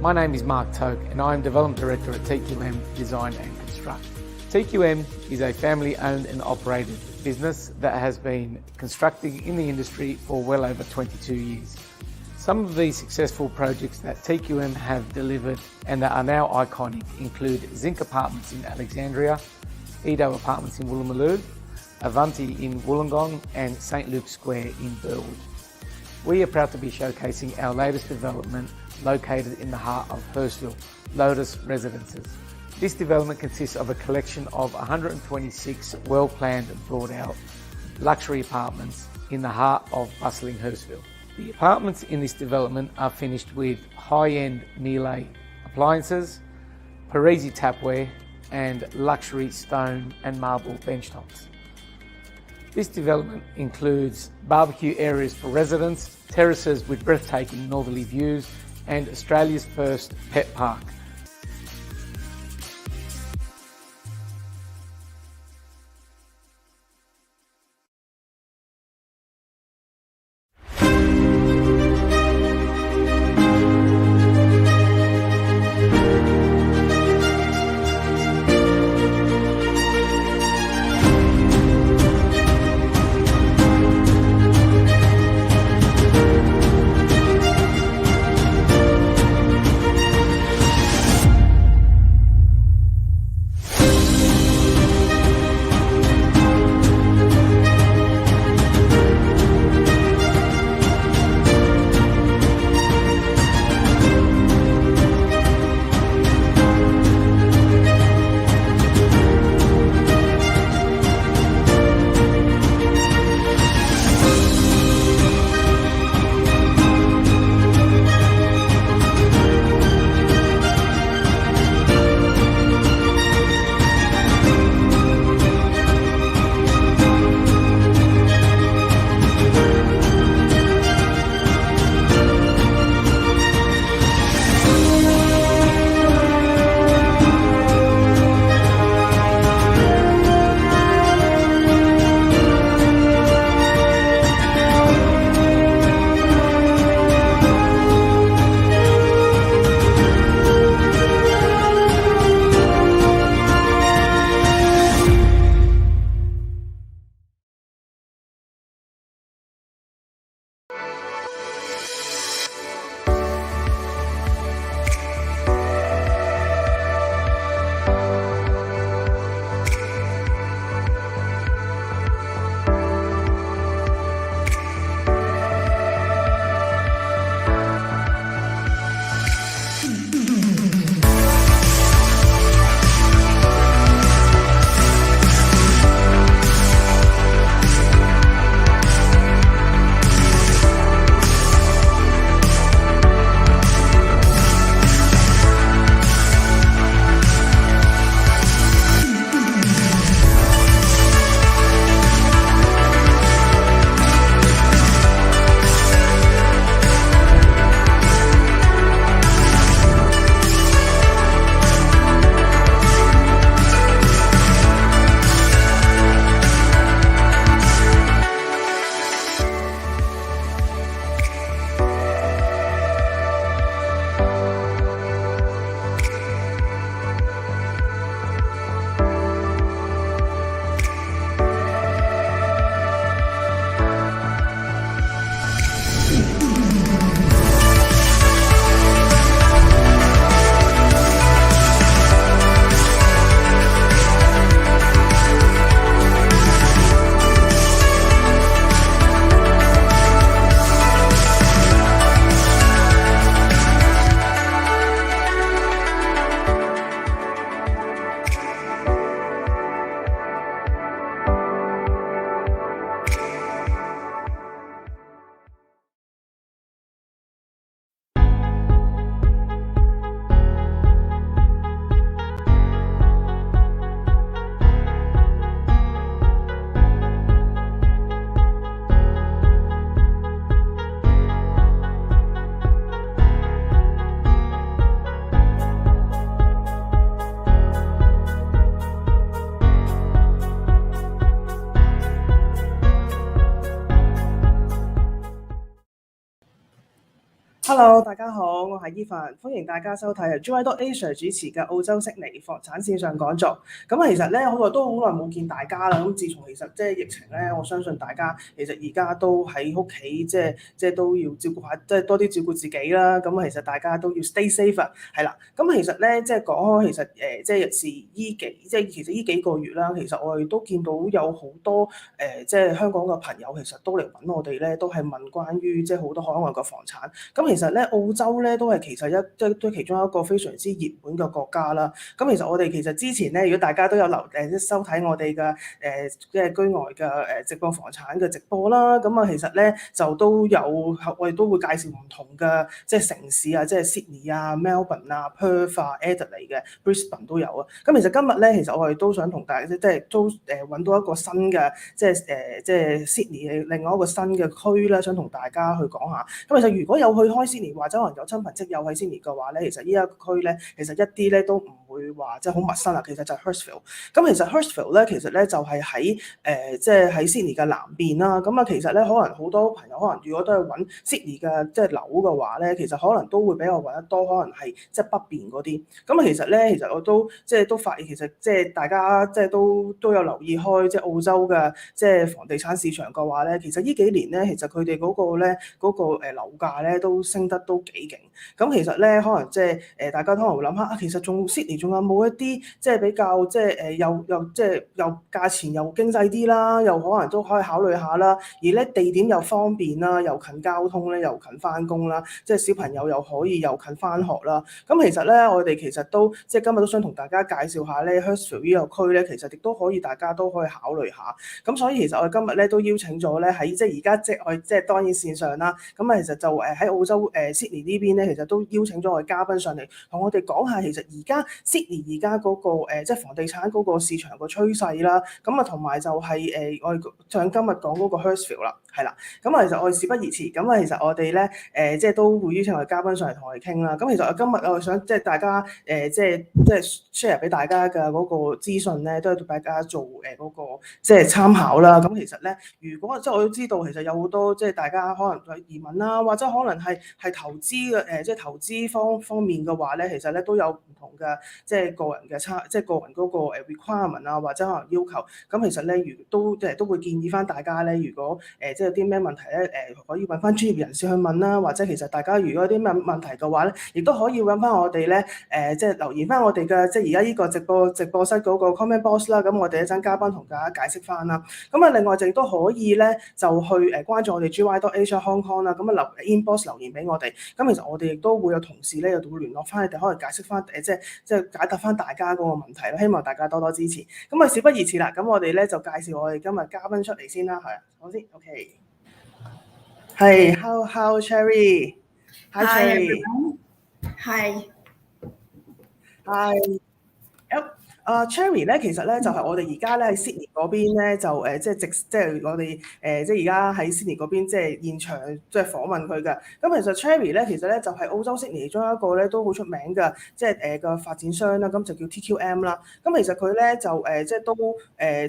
My name is Mark Toke and I am Development Director at TQM Design and Construct. TQM is a family-owned and operated business that has been constructing in the industry for well over 22 years. Some of the successful projects that TQM have delivered and that are now iconic include Zinc Apartments in Alexandria, Edo Apartments in Woolloomooloo, Avanti in Wollongong and St Luke's Square in Burwood. We are proud to be showcasing our latest development located in the heart of Hurstville, Lotus Residences. This development consists of a collection of 126 well-planned and thought-out luxury apartments in the heart of bustling Hurstville. The apartments in this development are finished with high-end Miele appliances, Parisi tapware and luxury stone and marble benchtops. This development includes barbecue areas for residents, terraces with breathtaking northerly views and Australia's first pet park. Hello， 大家好，我係伊凡，歡迎大家收睇由 Joy.Asia 主持嘅澳洲悉尼房產線上講座。咁其實咧，好耐冇見大家啦。咁自從其實即係疫情咧，我相信大家其實而家都喺屋企，即係都要照顧下，即係多啲照顧自己啦。咁其實大家都要 stay safe 啊，係啦。咁其實咧，即係講開，其實即係其實呢幾個月啦，其實我哋都見到有好多即係香港嘅朋友，其實都嚟揾我哋咧，都係問關於即係好多海外嘅房產。咁其實咧，澳洲咧都係其實都其中一個非常之熱門嘅國家啦。咁其實我哋其實之前咧，如果大家都有收睇我哋嘅即係居外嘅直播房產嘅直播啦，咁啊其實咧就都有我哋都會介紹唔同嘅即係城市啊，即係 Sydney 啊、Melbourne 啊、Perth 啊、Adelaide 嘅 Brisbane 都有啊。咁其實今日咧，其實我哋都想同大家即係都揾到一個新嘅即係 Sydney 另外一個新嘅區啦，想同大家去講下。咁其實如果有去開 Sydney 或者可能有親朋戚友喺 Sydney 嘅話咧，其實呢一個區咧，其實一啲咧都唔會話即係好陌生啦。其實就係 Hurstville。咁其實 Hurstville 咧，其實咧就係喺即係喺 Sydney 嘅南邊啦。咁啊，其實咧可能好多朋友可能如果都係揾 Sydney 嘅即係樓嘅話咧，其實可能都會比較揾得多，可能係即係北邊嗰啲。咁啊，其實咧，其實我都即係都發現，其實即係大家即係都有留意開即係澳洲嘅即係房地產市場嘅話咧，其實呢幾年咧，其實佢哋嗰個咧樓價咧都升得都幾勁。咁其實咧，可能即係大家可能會諗下，其實仲 Sydney 仲有冇一啲即係比較即係又即係又價錢又經濟啲啦，又可能都可以考慮下啦。而咧地點又方便啦，又近交通咧，又近翻工啦，即係小朋友又可以又近翻學啦。咁其實咧，我哋其實都即係今日都想同大家介紹下咧 Hurstville 呢個區咧，其實亦都可以大家都可以考慮下。咁所以其實我哋今日咧都邀請咗咧喺即係而家即係我哋即係當然線上啦。咁啊其實就喺澳洲Sydney 呢邊咧，其實都邀請咗我哋嘉賓上嚟，同我哋講下其實而家 Sydney 而家嗰個即係房地產嗰個市場個趨勢啦。咁啊同埋就係我哋想今日講嗰個 Hurstville 啦，係啦。咁啊其實我哋事不宜遲，咁啊其實我哋咧即係都會邀請我哋嘉賓上嚟同我哋傾啦。咁其實我今日我想即係大家即係 share 俾大家嘅嗰個資訊咧，都係對大家做嗰個即係參考啦。咁其實咧，如果即係我都知道，其實有好多即係大家可能係移民啦，或者可能係投資嘅即係投資方面嘅話咧，其實咧都有唔同嘅即係個人嘅即係個人嗰個requirement 啊，或者可能要求。咁其實咧，都會建議翻大家咧，如果即係有啲咩問題咧，可以揾翻專業人士去問啦，或者其實大家如果有啲咩問題嘅話咧，亦都可以揾翻我哋咧即係留言翻我哋嘅即係而家呢個直播室嗰個 comment box 啦。咁我哋一陣嘉賓同大家解釋翻啦。咁啊，另外亦都可以咧就去關注我哋 GY.Asia Hong Kong 啦。咁啊inbox 留言俾我哋。咁其實我哋亦都會有同事咧，又會聯絡翻你哋，可能解釋翻即係解答翻大家嗰個問題啦。希望大家多多支持。咁啊，事不宜遲啦。咁我哋咧就介紹我哋今日嘉賓出嚟先啦。係，好先 ，OK。係 ，How Cherry？Hi Cherry。Hi。Hi。Cherry 咧，其實咧就係我哋而家咧喺 Sydney 嗰邊咧，就即係我哋即係而家喺 Sydney 嗰邊即係現場即係訪問佢嘅。咁其實 Cherry 咧，其實咧就係澳洲 Sydney 其中一個咧都好出名嘅，即係個發展商啦，咁就叫 TQM 啦。咁其實佢咧就即係都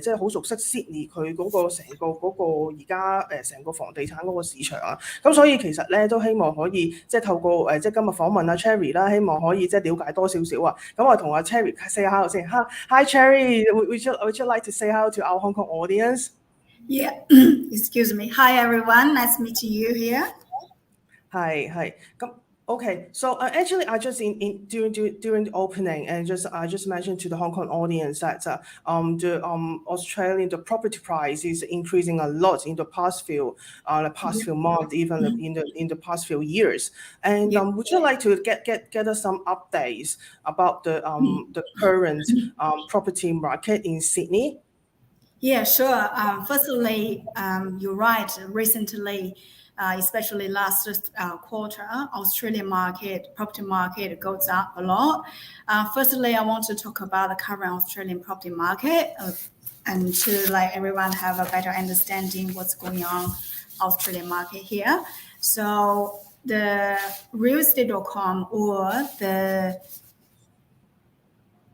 即係好熟悉 Sydney 佢嗰個成個嗰個而家成個房地產嗰個市場啊。咁所以其實咧都希望可以即係透過即係今日訪問阿 Cherry 啦，希望可以即係了解多少少啊。咁我同阿 Cherry say hello 先。Hi Cherry, would you like to say hello to our Hong Kong audience? Yeah, excuse me. Hi everyone, nice to meet you here. Hi. Okay, so actually I just during the opening and I just mentioned to the Hong Kong audience that the Australian the property price is increasing a lot in the past few months, even in the past few years. And would you like to get us some updates about the current property market in Sydney? Yeah, sure. Firstly, you're right. Recently, especially last quarter, Australian property market goes up a lot. Firstly, I want to talk about the current Australian property market and to let everyone have a better understanding what's going on Australian market here. So the realestate.com or the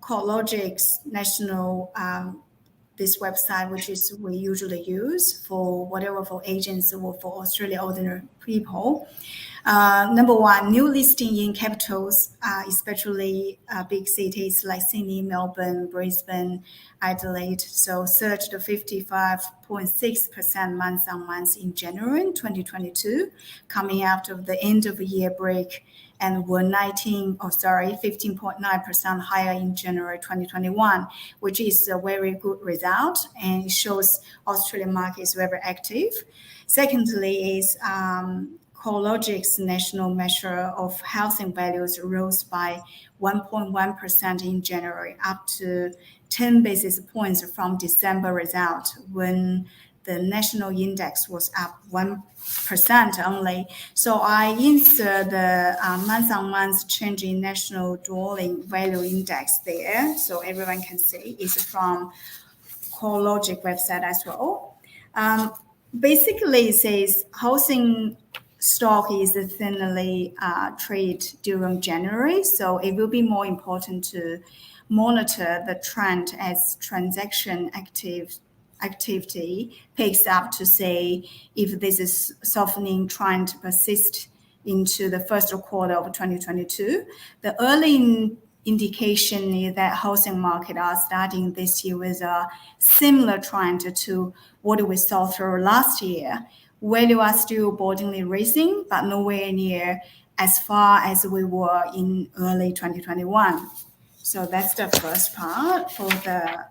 CoreLogic's national this website, which is we usually use for whatever for agents or for Australian ordinary people. Number one, new listing in capitals, especially big cities like Sydney, Melbourne, Brisbane, Adelaide. So surged 55.6% month on month in January 2022, coming out of the end of the year break, and were 15.9% higher in January 2021, which is a very good result and it shows Australian market is very active. Secondly is CoreLogic's national measure of housing values rose by 1.1% in January, up to 10 basis points from December result when the national index was up 1% only. So I insert the month-on-month change in national dwelling value index there, so everyone can see. It's from CoreLogic website as well. Basically, it says housing stock is thinly traded during January, so it will be more important to monitor the trend as transaction activity picks up to say if this is softening trend persist into the first quarter of 2022. The early indication is that housing market are starting this year with a similar trend to what we saw through last year. Value are still boardingly rising, but nowhere near as far as we were in early 2021. So that's the first part for the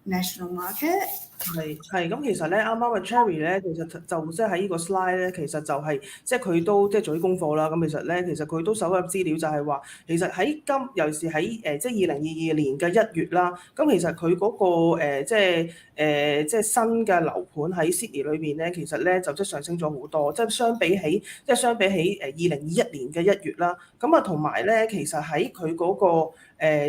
national market. 係咁，其實咧啱啱嘅 Cherry 咧，其實就即係喺呢個 slide 咧，其實就係即係佢都即係做啲功課啦。咁其實咧，其實佢都搜集資料就係話，其實喺尤其是喺即係2022年嘅1月啦。咁其實佢嗰個即係新嘅樓盤喺 Sydney 裏邊咧，其實咧就即係上升咗好多，即係相比起2021年嘅1月啦。咁啊同埋咧，其實喺佢嗰個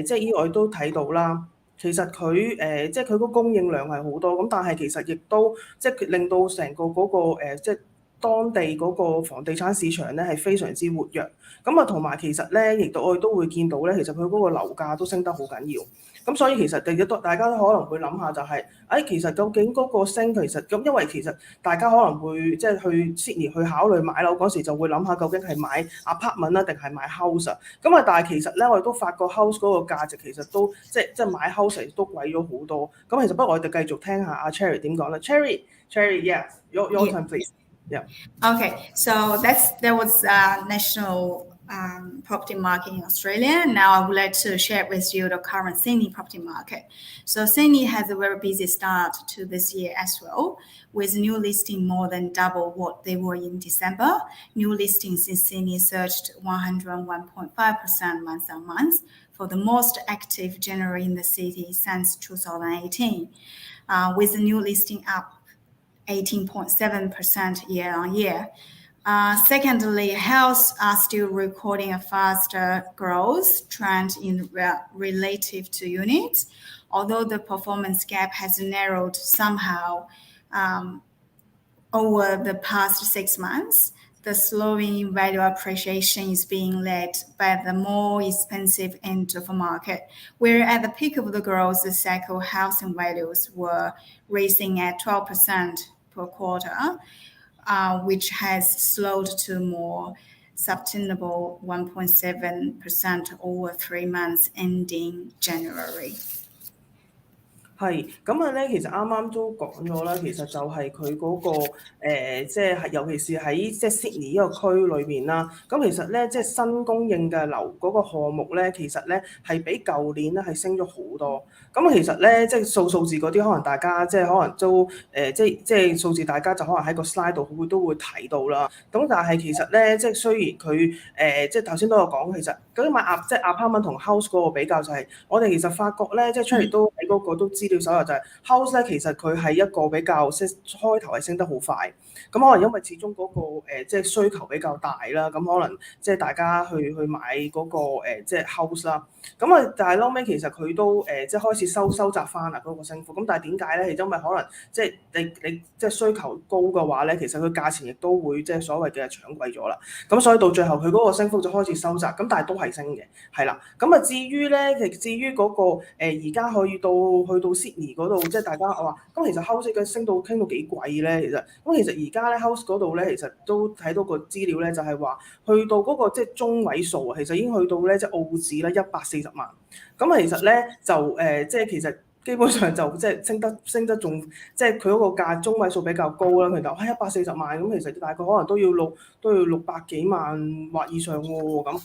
即係依我都睇到啦。其實佢即係佢個供應量係好多，咁但係其實亦都即係令到成個嗰個即係當地嗰個房地產市場咧係非常之活躍。咁啊同埋其實咧，亦都我哋都會見到咧，其實佢嗰個樓價都升得好緊要。咁所以其實大家都可能會諗下就係，其實究竟嗰個升其實咁，因為其實大家可能會即係去 Sydney 去考慮買樓嗰時就會諗下究竟係買 apartment 啦定係買 house 啊。咁啊，但係其實咧我哋都發覺 house 嗰個價值其實都即係買 house 都貴咗好多。咁其實不如我哋繼續聽下阿 Cherry 點講啦。Cherry, yeah, your turn please. Yeah. Okay, so that was national property market in Australia. Now I would like to share with you the current Sydney property market. So Sydney has a very busy start to this year as well, with new listing more than double what they were in December. New listings in Sydney surged 101.5% month on month for the most active January in the city since 2018, with the new listing up 18.7% year on year. Secondly, houses are still recording a faster growth trend in relative to units, although the performance gap has narrowed somehow over the past 6 months. The slowing value appreciation is being led by the more expensive end of the market, where at the peak of the growth cycle, housing values were rising at 12% per quarter, which has slowed to more sustainable 1.7% over 3 months ending January. 係咁啊咧，其實啱啱都講咗啦，其實就係佢嗰個即係尤其是喺即係 Sydney 呢個區裏面啦。咁其實咧，即係新供應嘅樓嗰個項目咧，其實咧係比舊年咧係升咗好多。咁其實咧，即係數字嗰啲，可能大家即係可能都即係數字，大家就可能喺個 slide 度都會睇到啦。咁但係其實咧，即係雖然佢即係頭先都有講，其實究竟買即係 apartment 同 house 嗰個比較就係，我哋其實發覺咧，即係出嚟都喺嗰個都知。資料搜集就係 house 咧，其實佢係一個比較開頭係升得好快，咁可能因為始終嗰個即係需求比較大啦，咁可能即係大家去買嗰個即係 house 啦。咁啊，但係後尾其實佢都即係開始收窄翻啦嗰個升幅。咁但係點解咧？係因為可能即係你即係需求高嘅話咧，其實佢價錢亦都會即係所謂嘅搶貴咗啦。咁所以到最後佢嗰個升幅就開始收窄。咁但係都係升嘅，係啦。咁啊至於嗰個而家去到 Sydney 嗰度，即係大家話咁其實 house 嘅升到傾到幾貴咧？其實而家咧 house 嗰度咧，其實都睇到個資料咧，就係話去到嗰個即係中位數啊，其實已經去到咧即係澳紙咧140萬。咁其實咧就即係其實基本上就即係升得仲即係佢嗰個價中位數比較高啦。佢就140萬咁，其實大概可能都要600幾萬或以上喎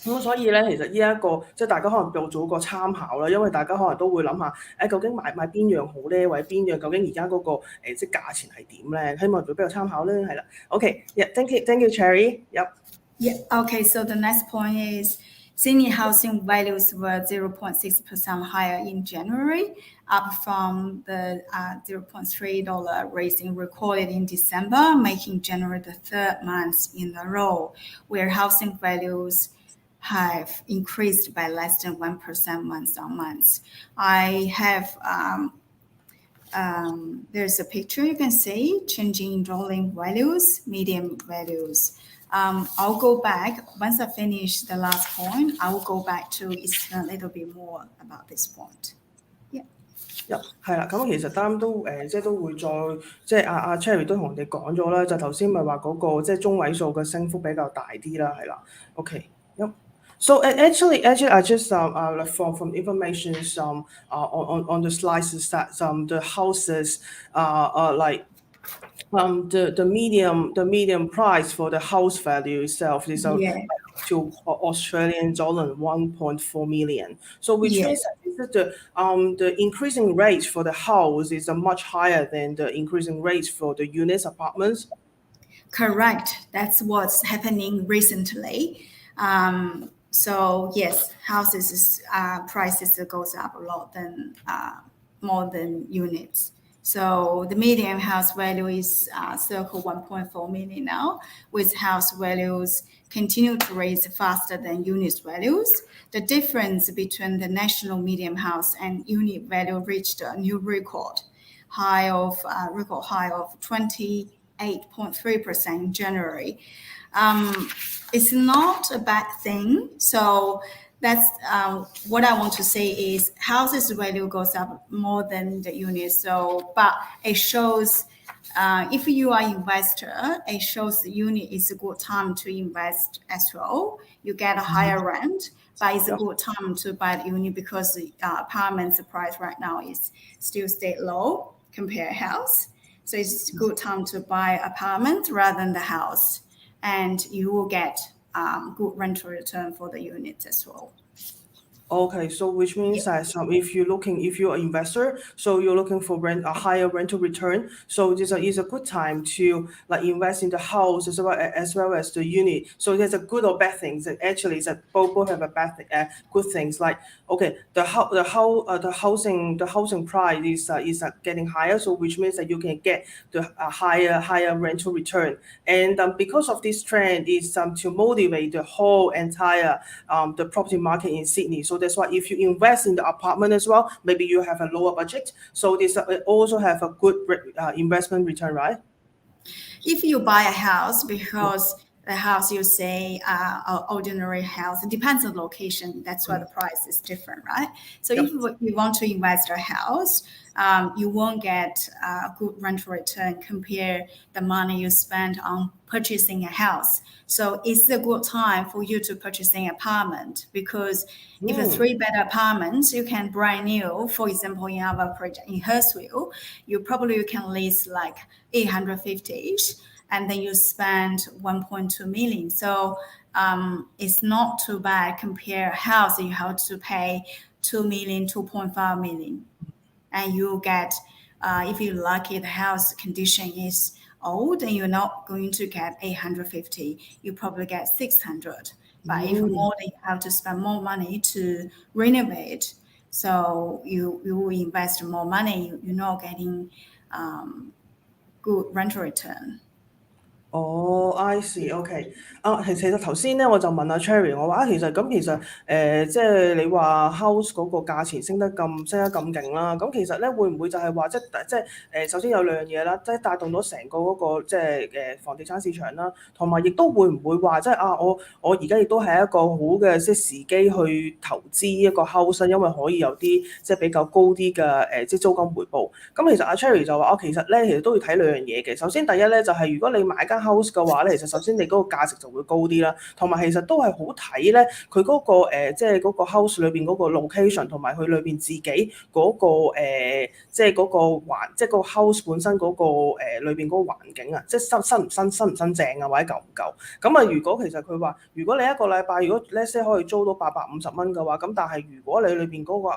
咁所以咧，其實呢一個即係大家可能做個參考啦，因為大家可能都會諗下，究竟買邊樣好咧，或者邊樣究竟而家嗰個即係價錢係點咧？希望做比較參考咧，係啦。OK，thank you, Cherry. Okay. So the next point is Sydney housing values were 0.6% higher in January, up from the $0.3 raising recorded in December, making January the third month in a row where housing values have increased by less than 1% month on month. I have there's a picture you can see changing in dwelling values, median values. I'll go back once I finish the last point. I will go back to explain a little bit more about this point. 係啦，咁其實啱都即係都會再即係阿 Cherry 都同我哋講咗啦，就頭先咪話嗰個即係中位數嘅升幅比較大啲啦，係啦。OK。So actually, I just from information on the slides is that the houses like the medium price for the house value itself is to Australian dollar 1.4 million. So which means that the increasing rate for the house is much higher than the increasing rate for the units apartments. Correct. That's what's happening recently. So yes, houses prices goes up a lot than more than units. So the median house value is circa 1.4 million now, with house values continue to raise faster than unit values. The difference between the national median house and unit value reached a new record high of 28.3% in January. It's not a bad thing. So that's what I want to say is houses value goes up more than the units. So, but it shows if you are investor, it shows the unit is a good time to invest as well. You get a higher rent, but it's a good time to buy the unit because the apartment's price right now is still stay low compared to house. So it's a good time to buy apartment rather than the house, and you will get good rental return for the units as well. Okay, so which means that if you're an investor, so you're looking for a higher rental return. So this is a good time to like invest in the house as well as the unit. So there's a good or bad things. And actually, it's both have a bad good things. Like the housing price is getting higher. So which means that you can get the higher rental return. And because of this trend is to motivate the whole entire the property market in Sydney. So that's why if you invest in the apartment as well, maybe you have a lower budget. So this also have a good investment return, right? If you buy a house, because the house you say ordinary house, it depends on the location. That's why the price is different, right? So if you want to invest a house, you won't get a good rental return compare the money you spend on purchasing a house. So it's a good time for you to purchase an apartment because if a 3-bed apartment, you can brand new, for example, in our project in Hurstville, you can lease like 850-ish, and then you spend 1.2 million. So it's not too bad compare a house you have to pay 2 million, 2.5 million. And you get, if you're lucky, the house condition is old and you're not going to get 850, you probably get 600. But if more, then you have to spend more money to renovate. So you will invest more money. You're not getting good rental return. I see，OK。其實頭先咧我就問阿 Cherry， 我話其實即係你話 house 嗰個價錢升得咁勁啦，咁其實咧會唔會就係話即係首先有兩樣嘢啦，即係帶動到成個嗰個即係房地產市場啦，同埋亦都會唔會話即係我而家亦都係一個好嘅即係時機去投資一個 house， 因為可以有啲即係比較高啲嘅即係租金回報。咁其實阿 Cherry 就話其實都要睇兩樣嘢嘅。首先第一咧就係如果你買間 house 嘅話咧，其實首先你嗰個價值就會高啲啦，同埋其實都係好睇咧佢嗰個即係嗰個 house 裏邊嗰個 location 同埋佢裏邊自己嗰個即係嗰個即係個 house 本身嗰個裏邊嗰個環境啊，即係新唔新淨啊，或者夠唔夠？咁啊，如果其實佢話如果你一個禮拜如果 let's say 可以租到850蚊嘅話，咁但係如果你裏邊嗰個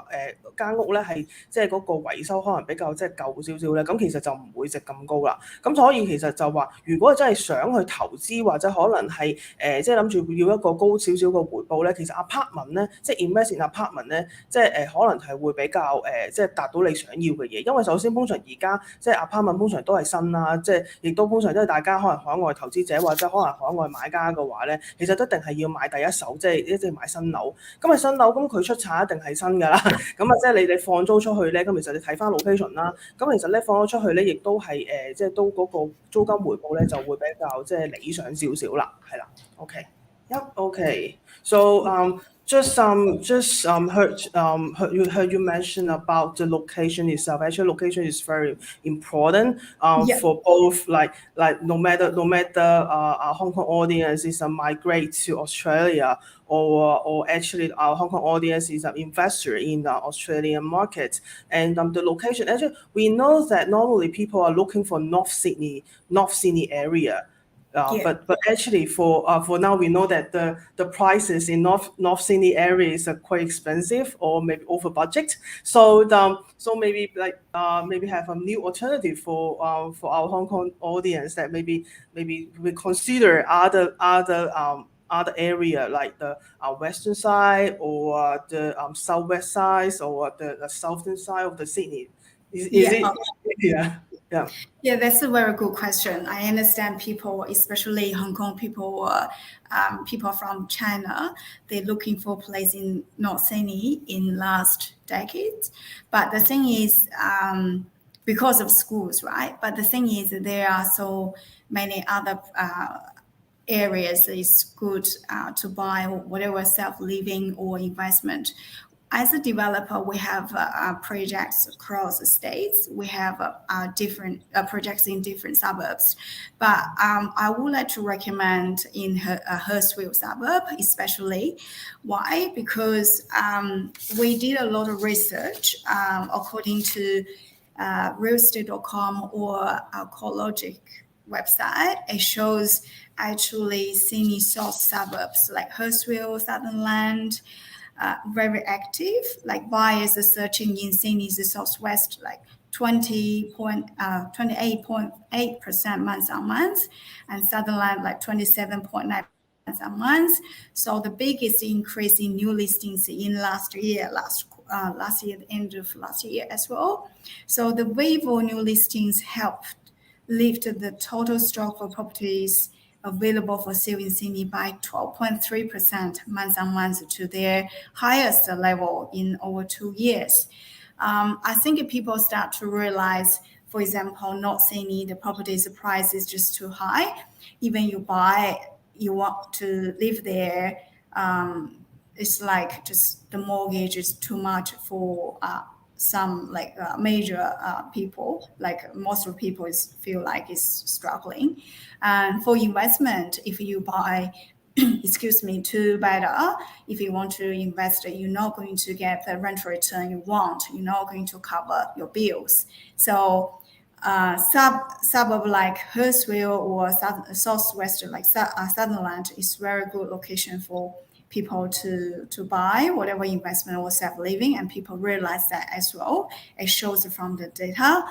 間屋咧係即係嗰個維修可能比較即係舊少少咧，咁其實就唔會值咁高啦。咁所以其實就話如果真係想去投資或者可能係即係諗住要一個高少少嘅回報咧，其實 apartment 咧，即係 invest in apartment 咧，即係可能係會比較即係達到你想要嘅嘢。因為首先通常而家即係 apartment 通常都係新啦，即係亦都通常都係大家可能海外投資者或者可能海外買家嘅話咧，其實一定係要買第一手，即係一定買新樓。咁啊新樓咁佢出產一定係新㗎啦。咁啊即係你放租出去咧，咁其實你睇翻 location 啦。咁其實咧放咗出去咧，亦都係即係都嗰個租金回報咧就會比較即係理想少少啦，係啦。Okay. So heard you mention about the location itself. Actually, location is very important for both like no matter our Hong Kong audience is migrate to Australia or actually our Hong Kong audience is an investor in the Australian market. And the location, actually we know that normally people are looking for North Sydney area. But actually for now we know that the prices in North Sydney area is quite expensive or maybe over budget. So maybe maybe have a new alternative for our Hong Kong audience that maybe we consider other area like the western side or the southwest side or the southern side of the Sydney. Is it? Yeah, that's a very good question. I understand people, especially Hong Kong people, people from China, they're looking for a place in North Sydney in last decades. But the thing is, because of schools, right? But the thing is, there are so many other areas that is good to buy whatever self-living or investment. As a developer, we have projects across the states. We have different projects in different suburbs. But I would like to recommend in Hurstville suburb, especially. Why? Because we did a lot of research according to realestate.com or CoreLogic website. It shows actually Sydney South suburbs like Hurstville, Sutherland, very active, like buyers are searching in Sydney's southwest, like 28.8% month on month, and Sutherland like 27.9% month on month. So the biggest increase in new listings in last year, the end of last year as well. So the wave of new listings helped lift the total stock of properties available for sale in Sydney by 12.3% month on month to their highest level in over 2 years. I think people start to realize, for example, North Sydney, the property's price is just too high. Even you buy, you want to live there, it's like just the mortgage is too much for some like major people, like most of the people feel like it's struggling. And for investment, if you buy, two better, if you want to invest, you're not going to get the rental return you want. You're not going to cover your bills. So suburb like Hurstville or southwest like Sutherland is very good location for people to buy whatever investment or self-living, and people realize that as well. It shows from the data.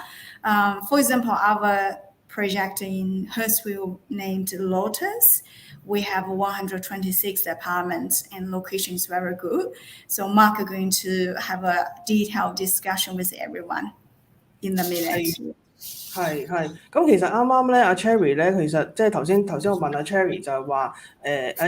For example, our project in Hurstville named Lotus, we have 126 apartments and location is very good. So Mark is going to have a detailed discussion with everyone in the minute. 係，咁其實啱啱咧，阿 Cherry 咧，其實即係頭先我問阿 Cherry 就係話，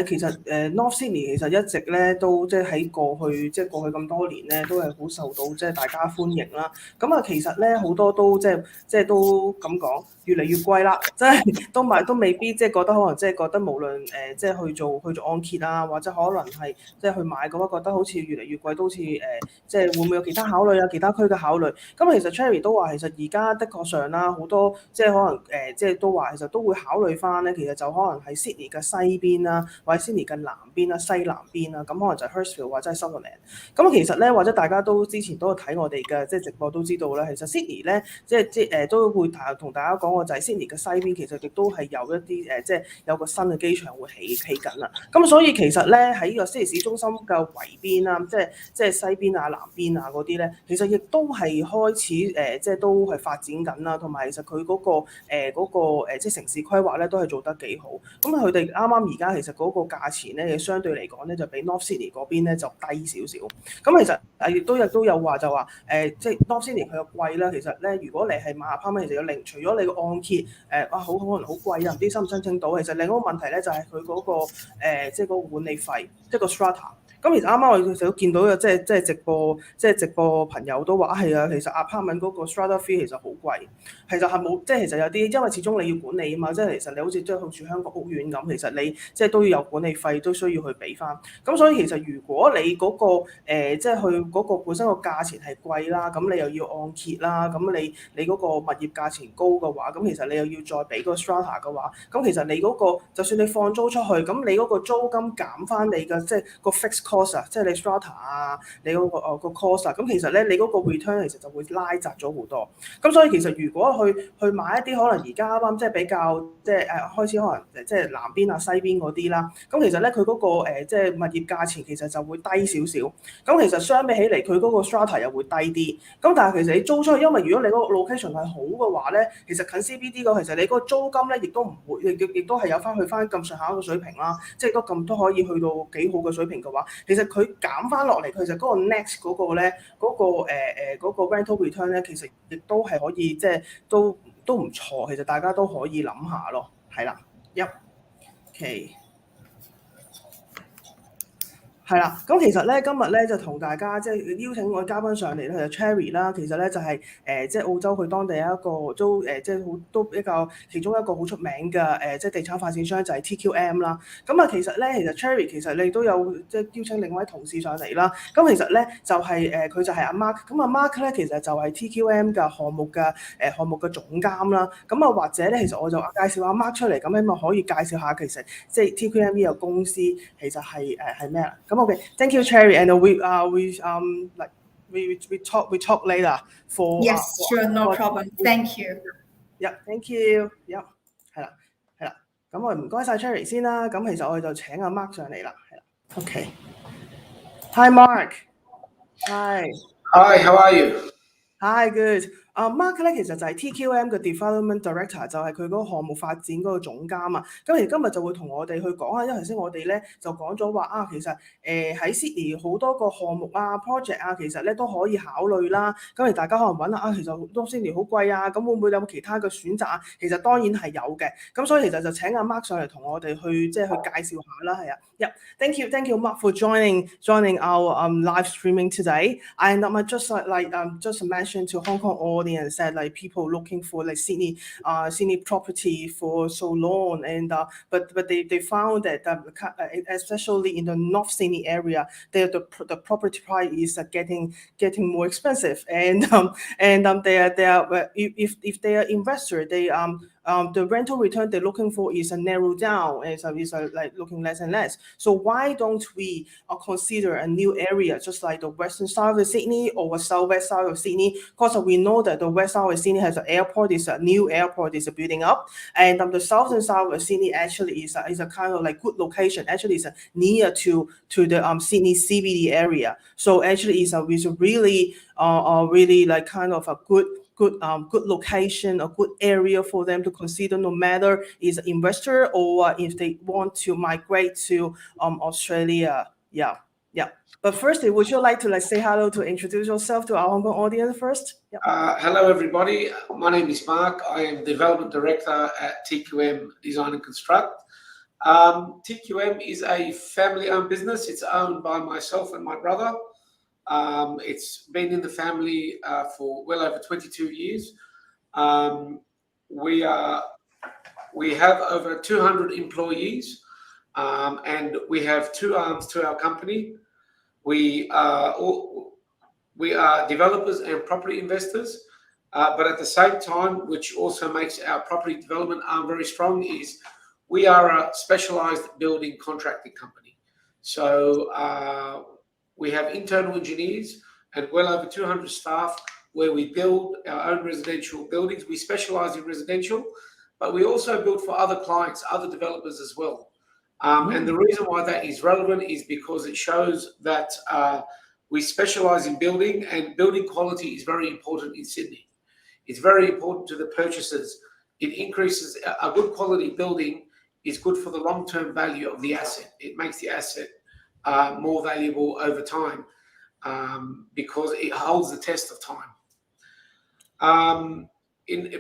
其實North Sydney 其實一直咧都即係喺過去咁多年咧，都係好受到即係大家歡迎啦。咁啊，其實咧好多都即係都咁講，越嚟越貴啦，即係都未必即係覺得可能即係覺得無論即係去做按揭啊，或者可能係即係去買嘅話，覺得好似越嚟越貴，都好似即係會唔會有其他考慮啊，其他區嘅考慮。咁其實 Cherry 都話其實而家的確上啦。好多即係可能即係都話其實都會考慮翻咧，其實就可能係 Sydney 嘅西邊啦，或者 Sydney 嘅南邊啦、西南邊啦，咁可能就係 Hurstville 或者係 Sutherland。咁其實咧，或者大家都之前都有睇我哋嘅即係直播都知道咧，其實 Sydney 咧即係都會同大家講過就係 Sydney 嘅西邊其實亦都係有一啲即係有個新嘅機場會起緊啦。咁所以其實咧喺呢個 Sydney 市中心嘅圍邊啦，即係西邊啊、南邊啊嗰啲咧，其實亦都係開始即係都係發展緊啦，同埋其實佢嗰個即係城市規劃咧都係做得幾好。咁佢哋啱啱而家其實嗰個價錢咧，相對嚟講咧就比 North Sydney 嗰邊咧就低少少。咁其實亦都有話就話即係 North Sydney 佢嘅貴啦。其實咧，如果你係買 apartment，其實有除咗你個按揭可能好貴啊，唔知申唔申請到。其實另一個問題咧就係佢嗰個即係嗰個管理費，即係個 strata。咁其實啱啱我哋都見到嘅，即係直播朋友都話係啊，其實 apartment 嗰個 strata fee 其實好貴，其實係冇，即係其實有啲，因為始終你要管理啊嘛，即係其實你好似即係好似香港屋苑咁，其實你即係都要有管理費，都需要去俾翻。咁所以其實如果你嗰個即係佢嗰個本身個價錢係貴啦，咁你又要按揭啦，咁你嗰個物業價錢高嘅話，咁其實你又要再俾個 strata 嘅話，咁其實你嗰個就算你放租出去，咁你嗰個租金減翻你嘅即係個 fixed cost 啊，即係你 strata 啊，你嗰個 cost 啊，咁其實咧你嗰個 return 其實就會拉窄咗好多。咁所以其實如果去買一啲可能而家啱啱即係比較即係開始可能即係南邊啊西邊嗰啲啦，咁其實咧佢嗰個即係物業價錢其實就會低少少。咁其實相比起嚟佢嗰個 strata 又會低啲。咁但係其實你租出去，因為如果你嗰個 location 係好嘅話咧，其實近 CBD 嘅其實你嗰個租金咧亦都唔會，亦都係有翻去翻咁上下一個水平啦，即係都可以去到幾好嘅水平嘅話，其實佢減翻落嚟，其實嗰個 next 嗰個咧嗰個 rental return 咧，其實亦都係可以即係都唔錯，其實大家都可以諗下咯，係啦，OK。係啦，咁其實咧今日咧就同大家即係邀請我嘉賓上嚟咧，就 Cherry 啦。其實咧就係即係澳洲佢當地一個都即係都比較其中一個好出名嘅即係地產發展商就係 TQM 啦。咁啊其實咧其實 Cherry 其實你都有即係邀請另外一位同事上嚟啦。咁其實咧就係佢就係阿 Mark。咁阿 Mark 咧其實就係 TQM 嘅項目嘅總監啦。咁啊或者咧其實我就介紹阿 Mark 出嚟，咁希望可以介紹下其實即係 TQM 呢個公司其實係咩啦？Okay, thank you, Cherry, and we talk later for. Yes, sure, no problem. Thank you. Yeah, thank you. Yeah, 係啦。咁我唔該晒 Cherry 先啦。咁其實我哋就請阿 Mark 上嚟啦。係啦。Okay. Hi, Mark. Hi. Hi, how are you? Hi, good. Mark 咧其實就係 TQM 嘅 Development Director， 就係佢嗰個項目發展嗰個總監啊。咁而今日就會同我哋去講下，因為頭先我哋咧就講咗話其實喺 Sydney 好多個項目啊、project 啊，其實咧都可以考慮啦。咁而大家可能揾下其實好多 Sydney 好貴啊，咁會唔會有其他嘅選擇啊？其實當然係有嘅。咁所以其實就請阿 Mark 上嚟同我哋去即係去介紹下啦，係啊。Yeah, thank you, Mark, for joining our live streaming today. And just just mentioned to Hong Kong audience that like people looking for like Sydney property for so long, and but they found that especially in the North Sydney area, the property price is getting more expensive, and they are if they are investor, they the rental return they're looking for is narrowed down, and so it's like looking less and less. So why don't we consider a new area just like the western side of Sydney or the southwest side of Sydney? Because we know that the west side of Sydney has an airport, is a new airport is building up, and the southern side of Sydney actually is a kind of like good location. Actually, it's near to the Sydney CBD area. So actually, it's really really like kind of a good location, a good area for them to consider, no matter is an investor or if they want to migrate to Australia. Yeah. Yeah. But firstly, would you like to say hello to introduce yourself to our Hong Kong audience first? Yeah. Hello, everybody. My name is Mark. I am Development Director at TQM Design and Construct. TQM is a family-owned business. It's owned by myself and my brother. It's been in the family for well over 22 years. We have over 200 employees, and we have two arms to our company. We are developers and property investors, but at the same time, which also makes our property development arm very strong, is we are a specialized building contracting company. So we have internal engineers and well over 200 staff where we build our own residential buildings. We specialize in residential, but we also build for other clients, other developers as well. And the reason why that is relevant is because it shows that we specialize in building, and building quality is very important in Sydney. It's very important to the purchasers. It increases a good quality building is good for the long-term value of the asset. It makes the asset more valuable over time because it holds the test of time.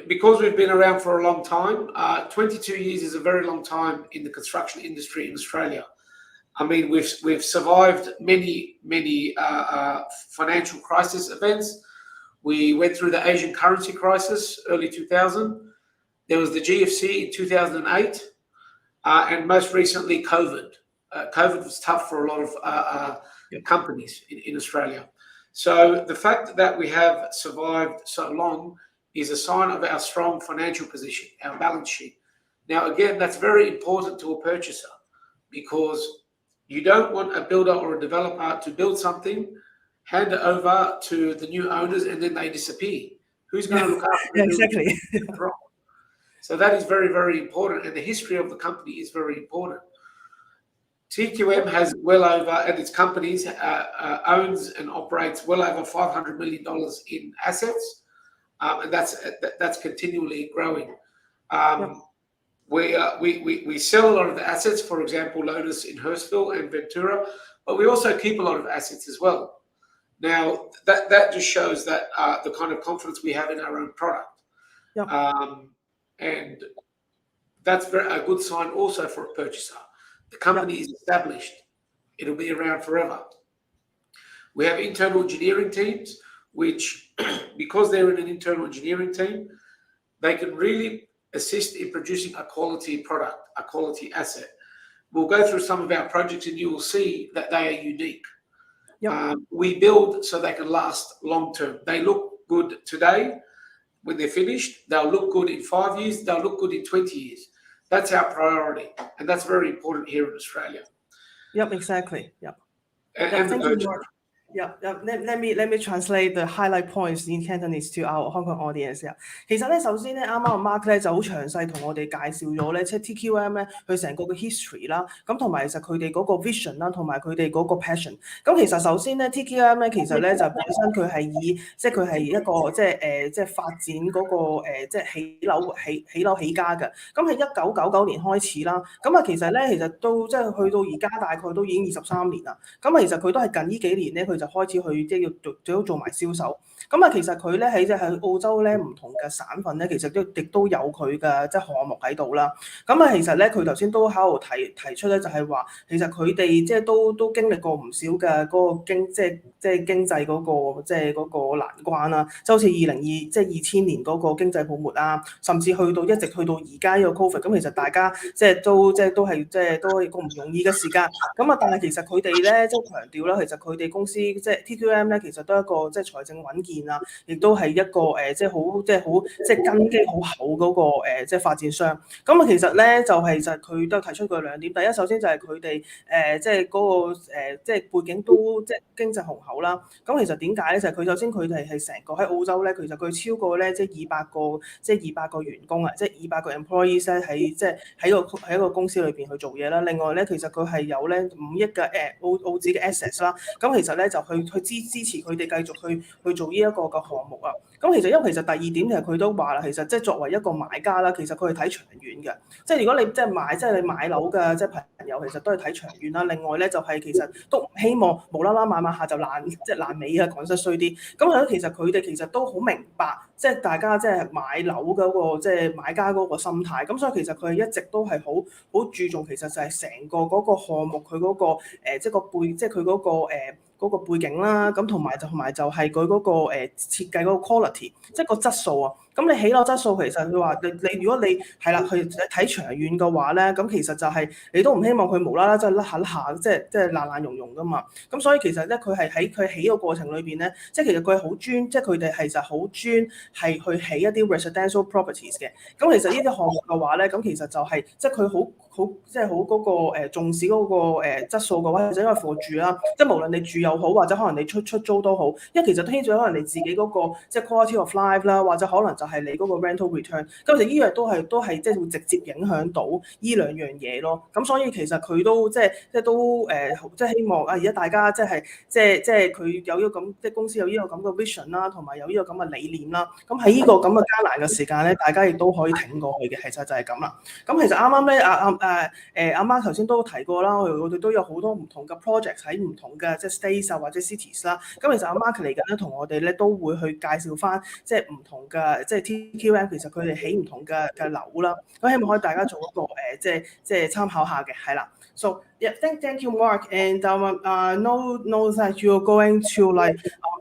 Because we've been around for a long time, 22 years is a very long time in the construction industry in Australia. I mean, we've survived many financial crisis events. We went through the Asian currency crisis, early 2000. There was the GFC in 2008, and most recently COVID. COVID was tough for a lot of companies in Australia. So the fact that we have survived so long is a sign of our strong financial position, our balance sheet. Now, again, that's very important to a purchaser because you don't want a builder or a developer to build something, hand it over to the new owners, and then they disappear. Who's going to look after them? Exactly. So that is very, very important, and the history of the company is very important. TQM has well over, and its companies owns and operates well over $500 million in assets. And that's continually growing. We sell a lot of the assets, for example, Lotus in Hurstville and Ventura, but we also keep a lot of assets as well. Now, that just shows that the kind of confidence we have in our own product. And that's a good sign also for a purchaser. The company is established. It'll be around forever. We have internal engineering teams, which, because they're in an internal engineering team, they can really assist in producing a quality product, a quality asset. We'll go through some of our projects and you will see that they are unique. We build so they can last long term. They look good today. When they're finished, they'll look good in 5 years, they'll look good in 20 years. That's our priority, and that's very important here in Australia. Exactly. And thank you, Mark. Let me translate the highlight points in Cantonese to our Hong Kong audience. 其實咧，首先咧，啱啱 Mark 咧就好詳細同我哋介紹咗咧，即係 TQM 咧佢成個嘅 history 啦，咁同埋其實佢哋嗰個 vision 啦，同埋佢哋嗰個 passion。咁其實首先咧 TQM 咧其實咧就本身佢係以即係佢係一個即係發展嗰個即係起樓起家嘅。咁喺1999年開始啦，咁啊其實咧其實都即係去到而家大概都已經23年啦。咁啊其實佢都係近呢幾年咧佢就開始去即係要做埋銷售。咁啊其實佢咧喺即係澳洲咧唔同嘅省份咧，其實亦都有佢嘅即係項目喺度啦。咁啊其實咧佢頭先都喺度提出咧，就係話其實佢哋即係都經歷過唔少嘅嗰個經濟嗰個即係嗰個難關啦。就好似2000年嗰個經濟泡沫啊，甚至一直去到而家呢個 Covid。咁其實大家都係個唔容易嘅時間。咁啊但係其實佢哋咧即係強調啦，其實佢哋公司即係 TQM 咧，其實都係一個即係財政穩健啊，亦都係一個即係好根基好厚嗰個即係發展商。咁啊其實咧就係其實佢都提出過兩點。第一，首先就係佢哋即係嗰個即係背景都即係經濟雄厚啦。咁其實點解咧？就係佢首先佢哋係成個喺澳洲咧，其實佢超過咧即係200個員工啊，即係200個 employees 咧喺一個公司裏邊去做嘢啦。另外咧，其實佢係有咧5億嘅澳紙嘅 assets 啦。咁其實咧就就去支持佢哋繼續去做呢一個嘅項目啊。咁其實因為其實第二點其實佢都話啦，其實即係作為一個買家啦，其實佢係睇長遠嘅。即係如果你即係你買樓嘅即係朋友，其實都係睇長遠啦。另外咧就係其實都唔希望無啦啦買下就爛尾啊，講得衰啲。咁係咯，其實佢哋其實都好明白，即係大家即係買樓嗰個即係買家嗰個心態。咁所以其實佢一直都係好注重，其實就係成個嗰個項目佢嗰個即係個背，即係佢嗰個背景啦。咁同埋就係佢嗰個設計嗰個 quality， 即係個質素啊。咁你起樓質素其實佢話你如果你係啦去睇長遠嘅話咧，咁其實就係你都唔希望佢無啦啦即係甩下即係爛溶噶嘛。咁所以其實咧佢係喺佢起嘅過程裏邊咧，即係其實佢係好專，即係佢哋係就好專係去起一啲 residential properties 嘅。咁其實呢啲項目嘅話咧，咁其實就係即係佢好即係好嗰個重視嗰個質素嘅話，就因為貨住啦，即係無論你住又好，或者可能你出租都好，因為其實都牽涉可能你自己嗰個即係 quality of life 啦，或者可能就係你嗰個 rental return。咁其實呢樣都係即係會直接影響到呢兩樣嘢咯。咁所以其實佢都即係希望啊，而家大家即係佢有呢個咁，即係公司有呢個咁嘅 vision 啦，同埋有呢個咁嘅理念啦。咁喺呢個咁嘅艱難嘅時間咧，大家亦都可以挺過去嘅。其實就係咁啦。咁其實啱啱咧阿媽頭先都提過啦，我哋都有好多唔同嘅 project 喺唔同嘅即係 states 啊或者 cities 啦。咁其實阿媽嚟緊咧同我哋咧都會去介紹翻即係唔同嘅即係 TQM， 其實佢哋起唔同嘅樓啦。咁希望可以大家做一個即係參考下嘅，係啦。So yeah, thank you, Mark, and know that you're going to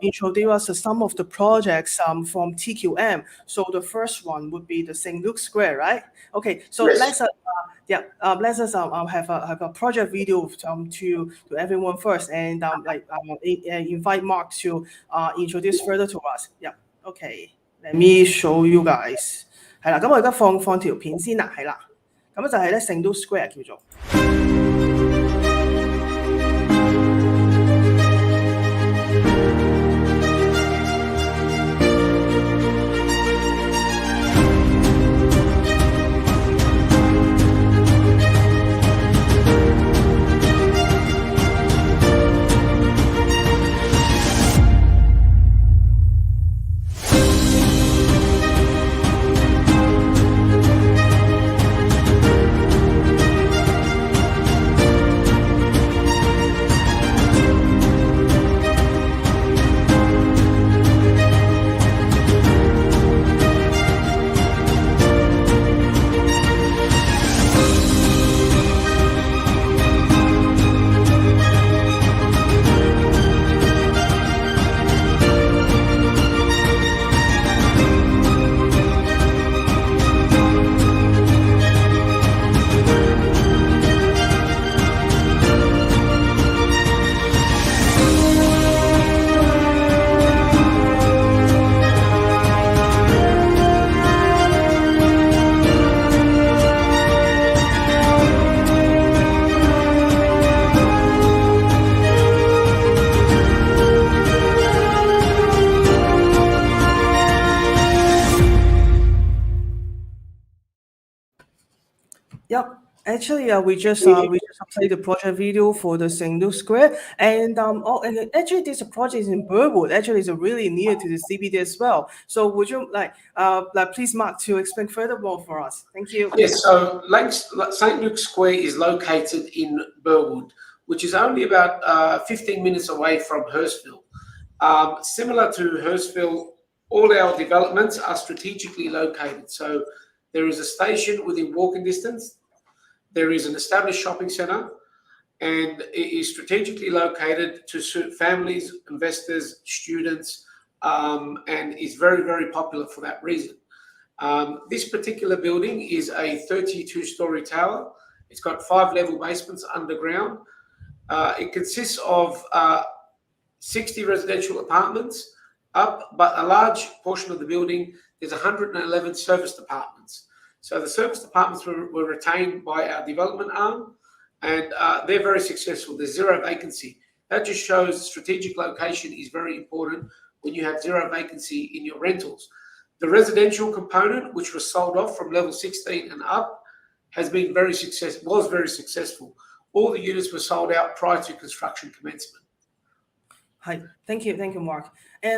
introduce us some of the projects from TQM. So the first one would be the St. Luke's Square, right? Okay, so yes. Let's us have a project video to everyone first, and invite Mark to introduce further to us. Yeah, okay. Let me show you guys. 係啦，咁我而家放條片先啦，係啦，咁就係咧 St. Luke's Square 叫做。Yep. Actually, we just played the project video for the St. Luke's Square, and actually this project is in Burwood. Actually, it's really near to the CBD as well. So, would you like please, Mark, to explain furthermore for us? Thank you. Yes. So, St. Luke's Square is located in Burwood, which is only about 15 minutes away from Hurstville. Similar to Hurstville, all our developments are strategically located. So, there is a station within walking distance. There is an established shopping centre, and it is strategically located to suit families, investors, students, and is very, very popular for that reason. This particular building is a 32-storey tower. It's got 5-level basements underground. It consists of 60 residential apartments up, but a large portion of the building is 111 serviced apartments. So the serviced apartments were retained by our development arm, and they're very successful. There's zero vacancy. That just shows strategic location is very important when you have zero vacancy in your rentals. The residential component, which was sold off from level 16 and up, was very successful. All the units were sold out prior to construction commencement. 係，thank you Mark。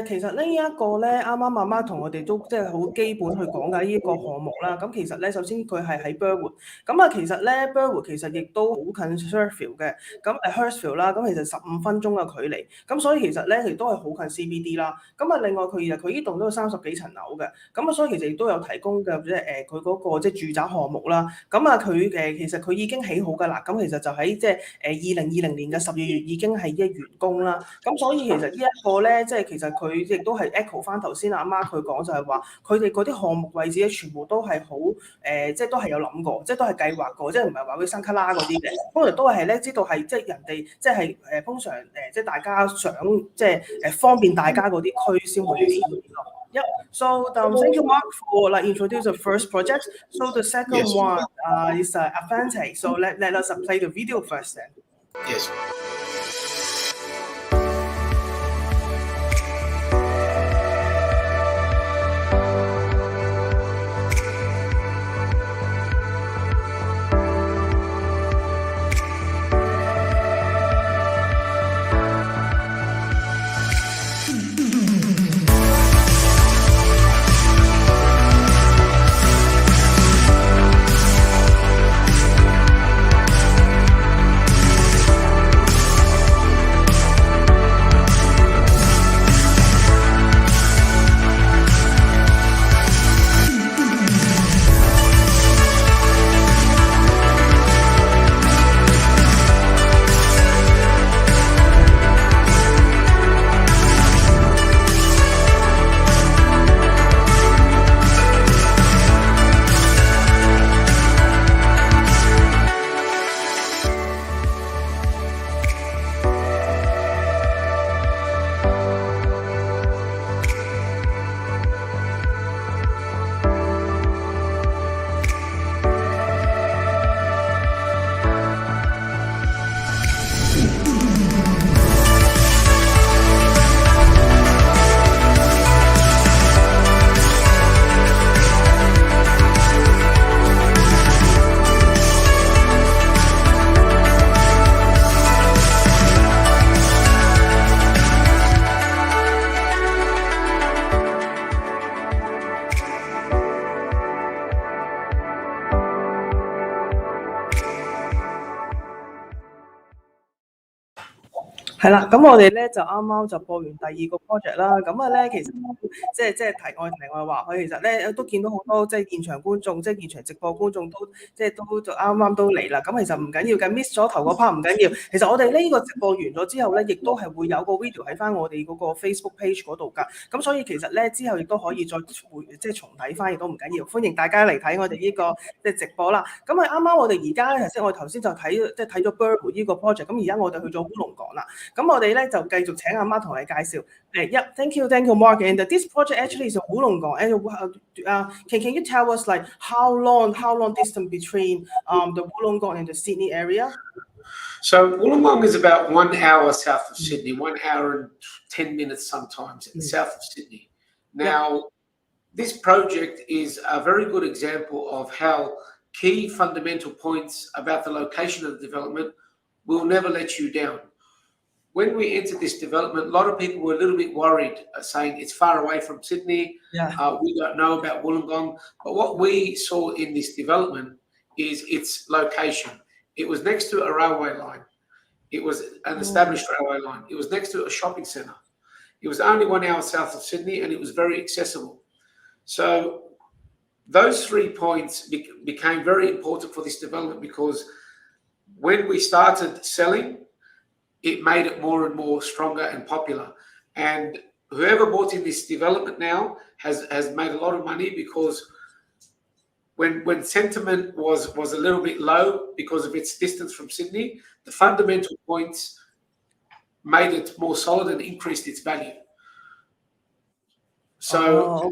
其實呢一個咧，啱啱媽媽同我哋都即係好基本去講嘅呢一個項目啦。咁其實咧，首先佢係喺 Burwood，咁啊其實咧 Burwood 其實亦都好近 Hurstville 嘅，咁Hurstville 啦，咁其實15分鐘嘅距離，咁所以其實咧亦都係好近 CBD 啦。咁啊另外佢呢棟都有30幾層樓嘅，咁啊所以其實亦都有提供嘅即係佢嗰個即係住宅項目啦。咁啊佢其實佢已經起好㗎啦，咁其實就喺即係2020年嘅12月已經係完工啦。咁所以其實呢一個咧，即係其實佢亦都係 echo 翻頭先阿媽佢講就係話，佢哋嗰啲項目位置咧，全部都係好即係都係有諗過，即係都係計劃過，即係唔係話佢生卡啦嗰啲嘅，通常都係咧知道係即係人哋即係通常即係大家想即係方便大家嗰啲區先會起嗰啲咯。Yep. So thank you, Mark, for introduce the first project. So the second one is Avante. So let us play the video first then. Yes.係啦，咁我哋咧就啱啱就播完第二個 project 啦。咁啊咧，其實即係題外話，佢其實咧都見到好多即係現場觀眾，即係現場直播觀眾都即係都就啱啱都嚟啦。咁其實唔緊要嘅 ，miss 咗頭嗰 part 唔緊要。其實我哋呢個直播完咗之後咧，亦都係會有個 video 喺翻我哋嗰個 Facebook page 嗰度㗎。咁所以其實咧之後亦都可以再即係重睇翻，亦都唔緊要。歡迎大家嚟睇我哋呢個即係直播啦。咁啊啱啱我哋而家我頭先就睇咗 Burwood 呢個 project， 咁而家我哋去咗烏龍港啦。咁我哋咧就繼續請阿媽同你介紹。Thank you, Mark. And this project actually is in Wollongong. And can you tell us like how long distance between the Wollongong and the Sydney area? So Wollongong is about 1 hour south of Sydney, 1 hour and 10 minutes sometimes south of Sydney. Now, this project is a very good example of how key fundamental points about the location of the development will never let you down. When we entered this development, a lot of people were a little bit worried, saying it's far away from Sydney. We don't know about Wollongong. But what we saw in this development is its location. It was next to a railway line. It was an established railway line. It was next to a shopping centre. It was only 1 hour south of Sydney, and it was very accessible. So those 3 points became very important for this development, because when we started selling, it made it more and more stronger and popular. And whoever bought in this development now has made a lot of money, because when sentiment was a little bit low because of its distance from Sydney, the fundamental points made it more solid and increased its value. So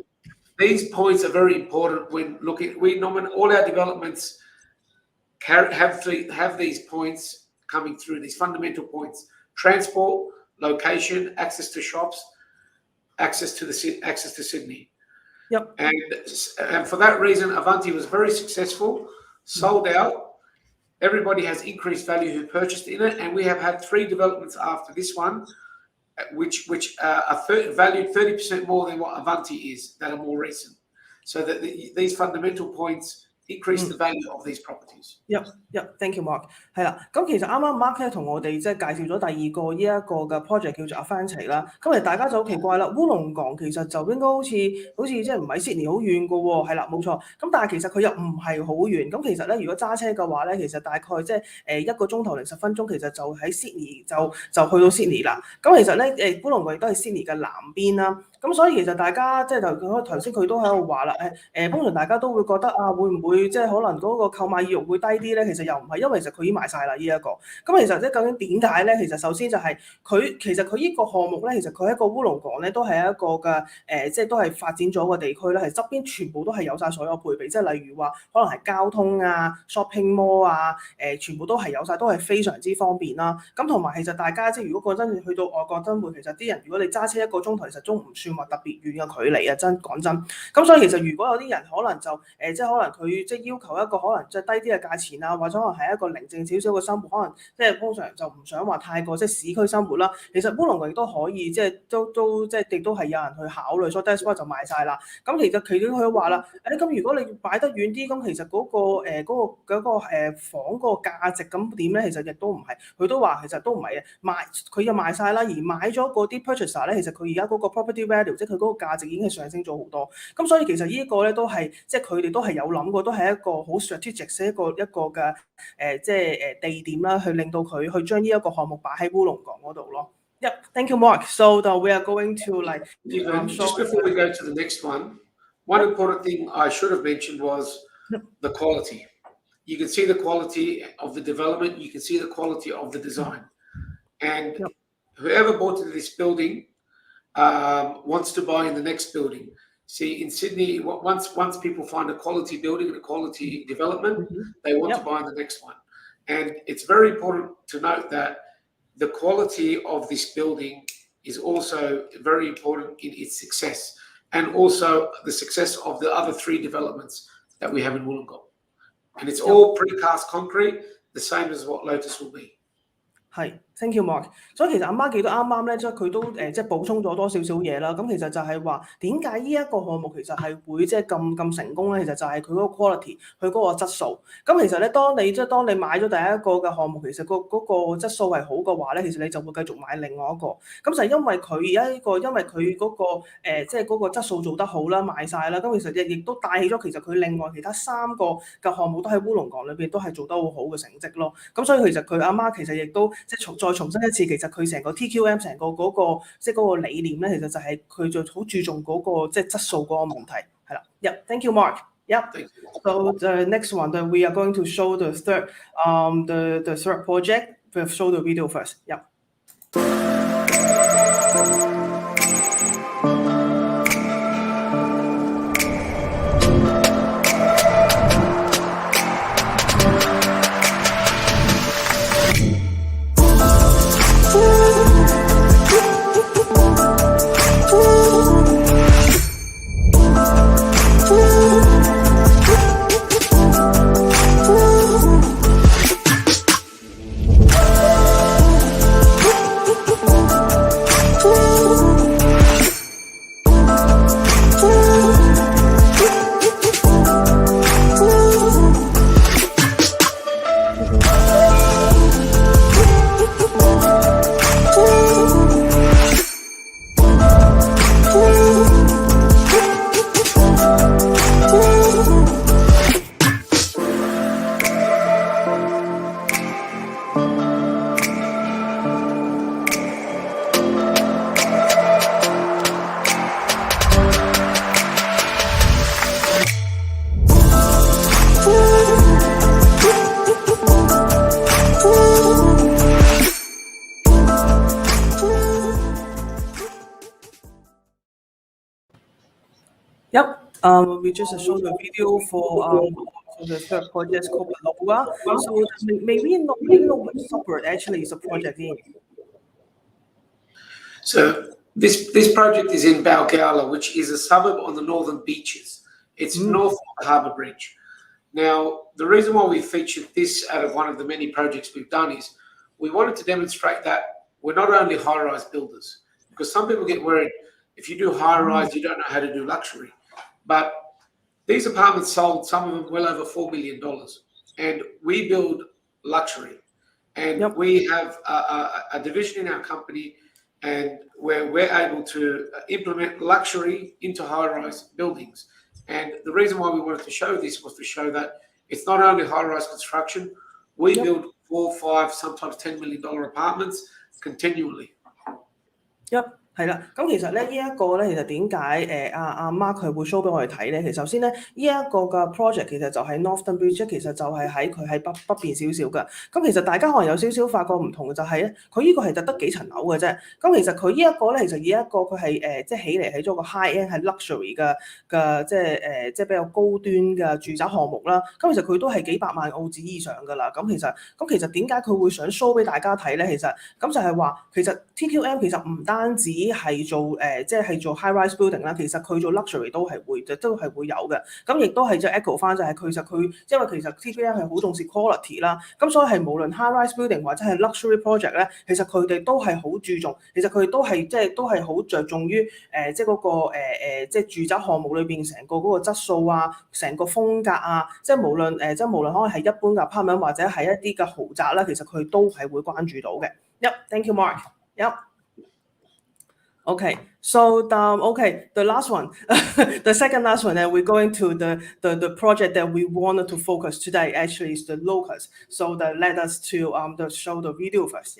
these points are very important when looking. All our developments have these points coming through, these fundamental points: transport, location, access to shops, access to Sydney. Yep. And for that reason, Avante was very successful, sold out. Everybody has increased value who purchased in it, and we have had 3 developments after this one which are valued 30% more than what Avanti is, that are more recent. So that these fundamental points increase the value of these properties. Thank you, Mark. 係啦，咁其實啱啱 Mark 咧同我哋即係介紹咗第二個呢一個嘅 project 叫做 Avanti 啦。咁其實大家就好奇怪啦，烏龍港其實就應該好似即係唔係 Sydney 好遠嘅喎，係啦，冇錯。咁但係其實佢又唔係好遠。咁其實咧，如果揸車嘅話咧，其實大概即係1個鐘頭0分鐘，其實就喺 Sydney 就去到 Sydney 啦。咁其實咧烏龍港亦都係 Sydney 嘅南邊啦。咁所以其實大家即係頭先佢都喺度話啦，通常大家都會覺得啊，會唔會即係可能嗰個購買意欲會低啲咧？其實又唔係，因為其實佢已經賣晒啦呢一個。咁其實即係究竟點解咧？其實首先就係其實佢呢個項目咧，其實佢喺個烏龍港咧都係一個嘅即係都係發展咗個地區咧，係側邊全部都係有晒所有配備，即係例如話可能係交通啊、shopping mall 啊，全部都係有晒，都係非常之方便啦。咁同埋其實大家即係如果講真去到外國生活，其實啲人如果你揸車1個鐘頭，其實都唔算話特別遠嘅距離啊，講真。咁所以其實如果有啲人可能就即係可能佢即係要求一個可能即係低啲嘅價錢啊，或者可能係一個寧靜少少嘅生活，可能即係通常就唔想話太過即係市區生活啦。其實烏龍港亦都可以即係都即係亦都係有人去考慮，所以 that's why 就賣晒啦。咁其實佢話啦，咁如果你擺得遠啲，咁其實嗰個房嗰個價值咁點咧？其實亦都唔係，佢都話其實都唔係嘅，佢又賣晒啦，而買咗嗰啲 purchaser 咧，其實佢而家嗰個 property value 即係佢嗰個價值已經係上升咗好多。咁所以其實呢個咧都係即係佢哋都係有諗過，都係一個好 strategic 嘅一個嘅即係地點啦，去令到佢去將呢一個項目擺喺烏龍港嗰度咯。Thank you, Mark. So we are going to just before we go to the next one important thing I should have mentioned was the quality. You can see the quality of the development, you can see the quality of the design. And whoever bought into this building wants to buy in the next building. See, in Sydney, once people find a quality building and a quality development, they want to buy in the next one. And it's very important to note that the quality of this building is also very important in its success, and also the success of the other 3 developments that we have in Wollongong. And it's all precast concrete, the same as what Lotus will be. Thank you, Mark. 所以其實阿媽記得啱啱咧，即係佢都即係補充咗多少少嘢啦。咁其實就係話點解呢一個項目其實係會即係咁成功咧？其實就係佢嗰個 quality， 佢嗰個質素。咁其實咧，當你買咗第一個嘅項目，其實嗰個質素係好嘅話咧，其實你就會繼續買另外一個。咁就係因為佢而家呢個，因為佢嗰個即係嗰個質素做得好啦，賣晒啦。咁其實亦都帶起咗其實佢另外其他3個嘅項目都喺烏龍港裏邊都係做得好好嘅成績咯。咁所以其實佢阿媽其實亦都即係再重申一次，其實佢成個 TQM 成個嗰個即係嗰個理念咧，其實就係佢就好注重嗰個即係質素嗰個問題，係啦。Thank you, Mark. So the next one, that we are going to show the third project. We'll show the video first. We just showed the video for the third project called Balua. So maybe not which suburb actually is a project in. So this project is in Balgowlah, which is a suburb on the northern beaches. It's north of the Harbour Bridge. Now, the reason why we featured this out of one of the many projects we've done is we wanted to demonstrate that we're not only high-rise builders. because some people get worried if you do high rise, you don't know how to do luxury. But these apartments sold, some of them well over $4 million, and we build luxury. And we have a division in our company, and where we're able to implement luxury into high-rise buildings. And the reason why we wanted to show this was to show that it's not only high-rise construction. We build 4, 5, sometimes $10 million apartments continually. Yep. 係啦，咁其實咧呢一個咧，其實點解阿 Mark 佢會 show 俾我哋睇咧？其實首先咧，呢一個嘅 project 其實就係 Northern Bridge， 其實就係佢喺北邊少少嘅。咁其實大家可能有少少發覺唔同嘅就係咧，佢呢個係得幾層樓嘅啫。咁其實佢呢一個咧，其實以一個佢係即係起咗個 high end 係 luxury 嘅即係比較高端嘅住宅項目啦。咁其實佢都係幾百萬澳紙以上㗎啦。咁其實點解佢會想 show 俾大家睇咧？其實咁就係話其實 TQM 其實唔單止係做即係做 high rise building 啦，其實佢做 luxury 都係會有嘅。咁亦都係即係 echo 翻就係其實佢因為其實 TQM 係好重視 quality 啦，咁所以係無論 high rise building 或者係 luxury project 咧，其實佢哋都係好注重，其實佢哋都係好着重於即係嗰個即係住宅項目裏邊成個嗰個質素啊，成個風格啊，即係無論可能係一般嘅 apartment 或者係一啲嘅豪宅啦，其實佢都係會關注到嘅。Thank you, Mark. Okay, so the last one, the second last one, and we're going to the project that we wanted to focus today. Actually, is the Lotus. So let us to show the video first.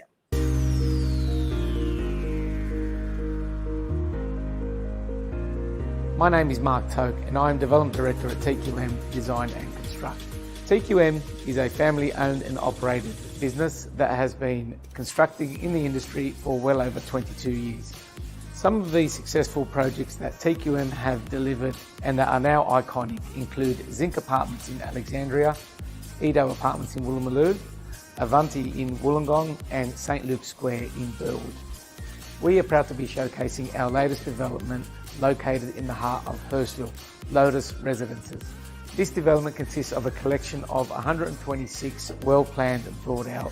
My name is Mark Toke, and I am Development Director at TQM Design and Construct. TQM is a family-owned and operated business that has been constructing in the industry for well over 22 years. Some of these successful projects that TQM have delivered and that are now iconic include Zinc Apartments in Alexandria, Edo Apartments in Woolloomooloo, Avanti in Wollongong, and St Luke's Square in Burwood. We are proud to be showcasing our latest development located in the heart of Hurstville, Lotus Residences. This development consists of a collection of 126 well-planned and thought-out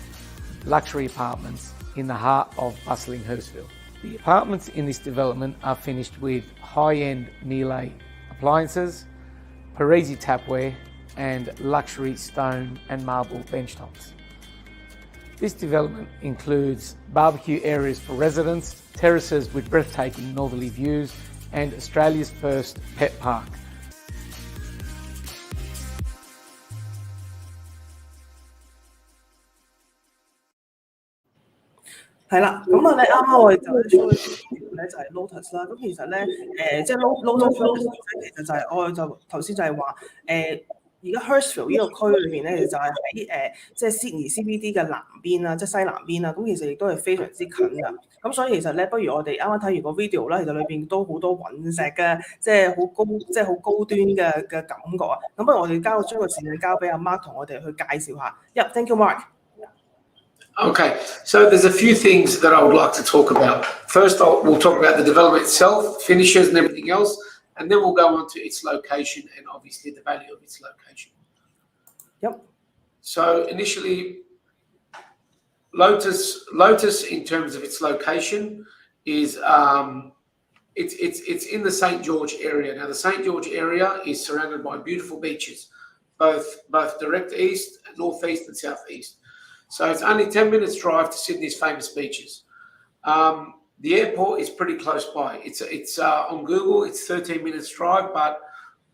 luxury apartments in the heart of bustling Hurstville. The apartments in this development are finished with high-end Miele appliances, Parisi tapware, and luxury stone and marble benchtops. This development includes barbecue areas for residents, terraces with breathtaking northerly views, and Australia's first pet park. Lotus 啦，咁其實咧即係 Lotus Hurstville 其實就係我就頭先就係話而家 Hurstville 呢個區裏邊咧就係喺即係 Sydney CBD 嘅南邊啦，即係西南邊啦，咁其實亦都係非常之近㗎。咁所以其實咧，不如我哋啱啱睇完個 video 啦，其實裏邊都好多隕石嘅，即係好高端嘅感覺啊。咁不如我哋將個時間交俾阿 Mark 同我哋去介紹下。Thank you, Mark. Okay, so there's a few things that I would like to talk about. First, we'll talk about the development itself, finishes and everything else, and then we'll go on to its location and obviously the value of its location. So initially, Lotus in terms of its location is it's in the St George area. Now the St George area is surrounded by beautiful beaches, both direct east, northeast and southeast. So it's only 10 minutes drive to Sydney's famous beaches. The airport is pretty close by. It's on Google, it's 13 minutes drive, but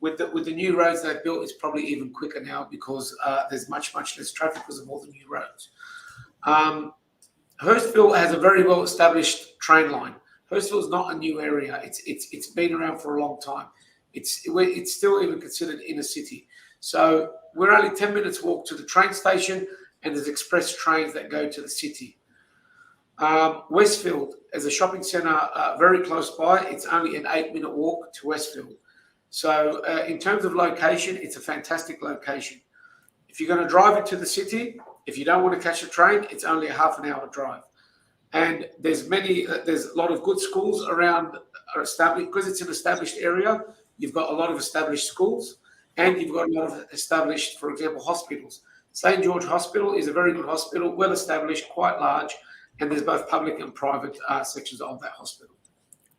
with the new roads they've built, it's probably even quicker now because there's much less traffic because of all the new roads. Hurstville has a very well established train line. Hurstville is not a new area. It's been around for a long time. It's still even considered inner city. So we're only 10 minutes walk to the train station, and there's express trains that go to the city. Westfield is a shopping centre very close by. It's only an 8-minute walk to Westfield. So in terms of location, it's a fantastic location. If you're going to drive into the city, if you don't want to catch a train, it's only a half an hour drive. And there's a lot of good schools around are established because it's an established area. You've got a lot of established schools, and you've got a lot of established, for example, hospitals. St George Hospital is a very good hospital, well established, quite large, and there's both public and private sections of that hospital.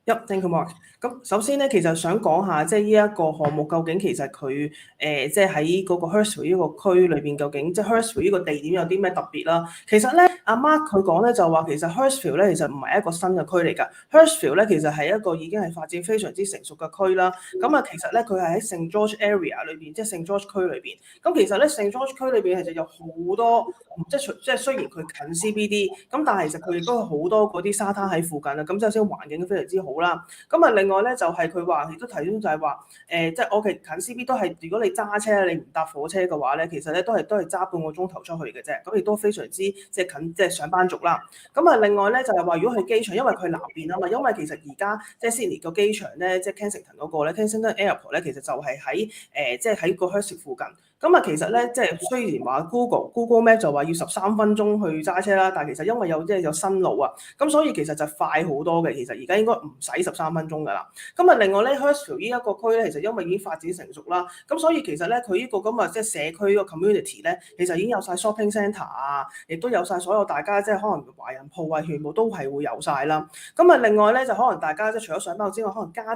Thank you, Mark。咁首先咧，其實想講下即係呢一個項目究竟其實佢即係喺嗰個 Hurstville 呢個區裏邊，究竟即係 Hurstville 呢個地點有啲咩特別啦？其實咧，阿 Mark 佢講咧就話其實 Hurstville 咧其實唔係一個新嘅區嚟㗎。Hurstville 咧其實係一個已經係發展非常之成熟嘅區啦。咁啊，其實咧佢係喺 St George area 裏邊，即係 St George 區裏邊。咁其實咧 St George 區裏邊其實有好多即係雖然佢近 CBD，咁但係其實佢亦都有好多嗰啲沙灘喺附近啊。咁首先環境非常之好啦。咁啊，另外咧就係佢話亦都提供就係話即係我其近 CB 都係如果你揸車你唔搭火車嘅話咧，其實咧都係揸半個鐘頭出去嘅啫。咁亦都非常之即係近即係上班族啦。咁啊，另外咧就係話如果去機場，因為佢南邊啊嘛，因為其實而家即係 Sydney 個機場咧，即係 Kensington 嗰個咧 Kensington Airport 咧，其實就係喺即係喺個 Hurstville 附近。咁啊，其實咧即係雖然話 Google Map 就話要13分鐘去揸車啦，但係其實因為有新路啊，咁所以其實就快好多嘅。其實而家應該唔使13分鐘㗎啦。咁啊，另外咧 Hurstville 呢一個區咧，其實因為已經發展成熟啦，咁所以其實咧佢呢個咁啊即係社區個 community 咧，其實已經有晒 shopping centre 啊，亦都有晒所有大家即係可能華人鋪啊，全部都係會有晒啦。咁啊，另外咧就可能大家即係除咗上班之外，可能家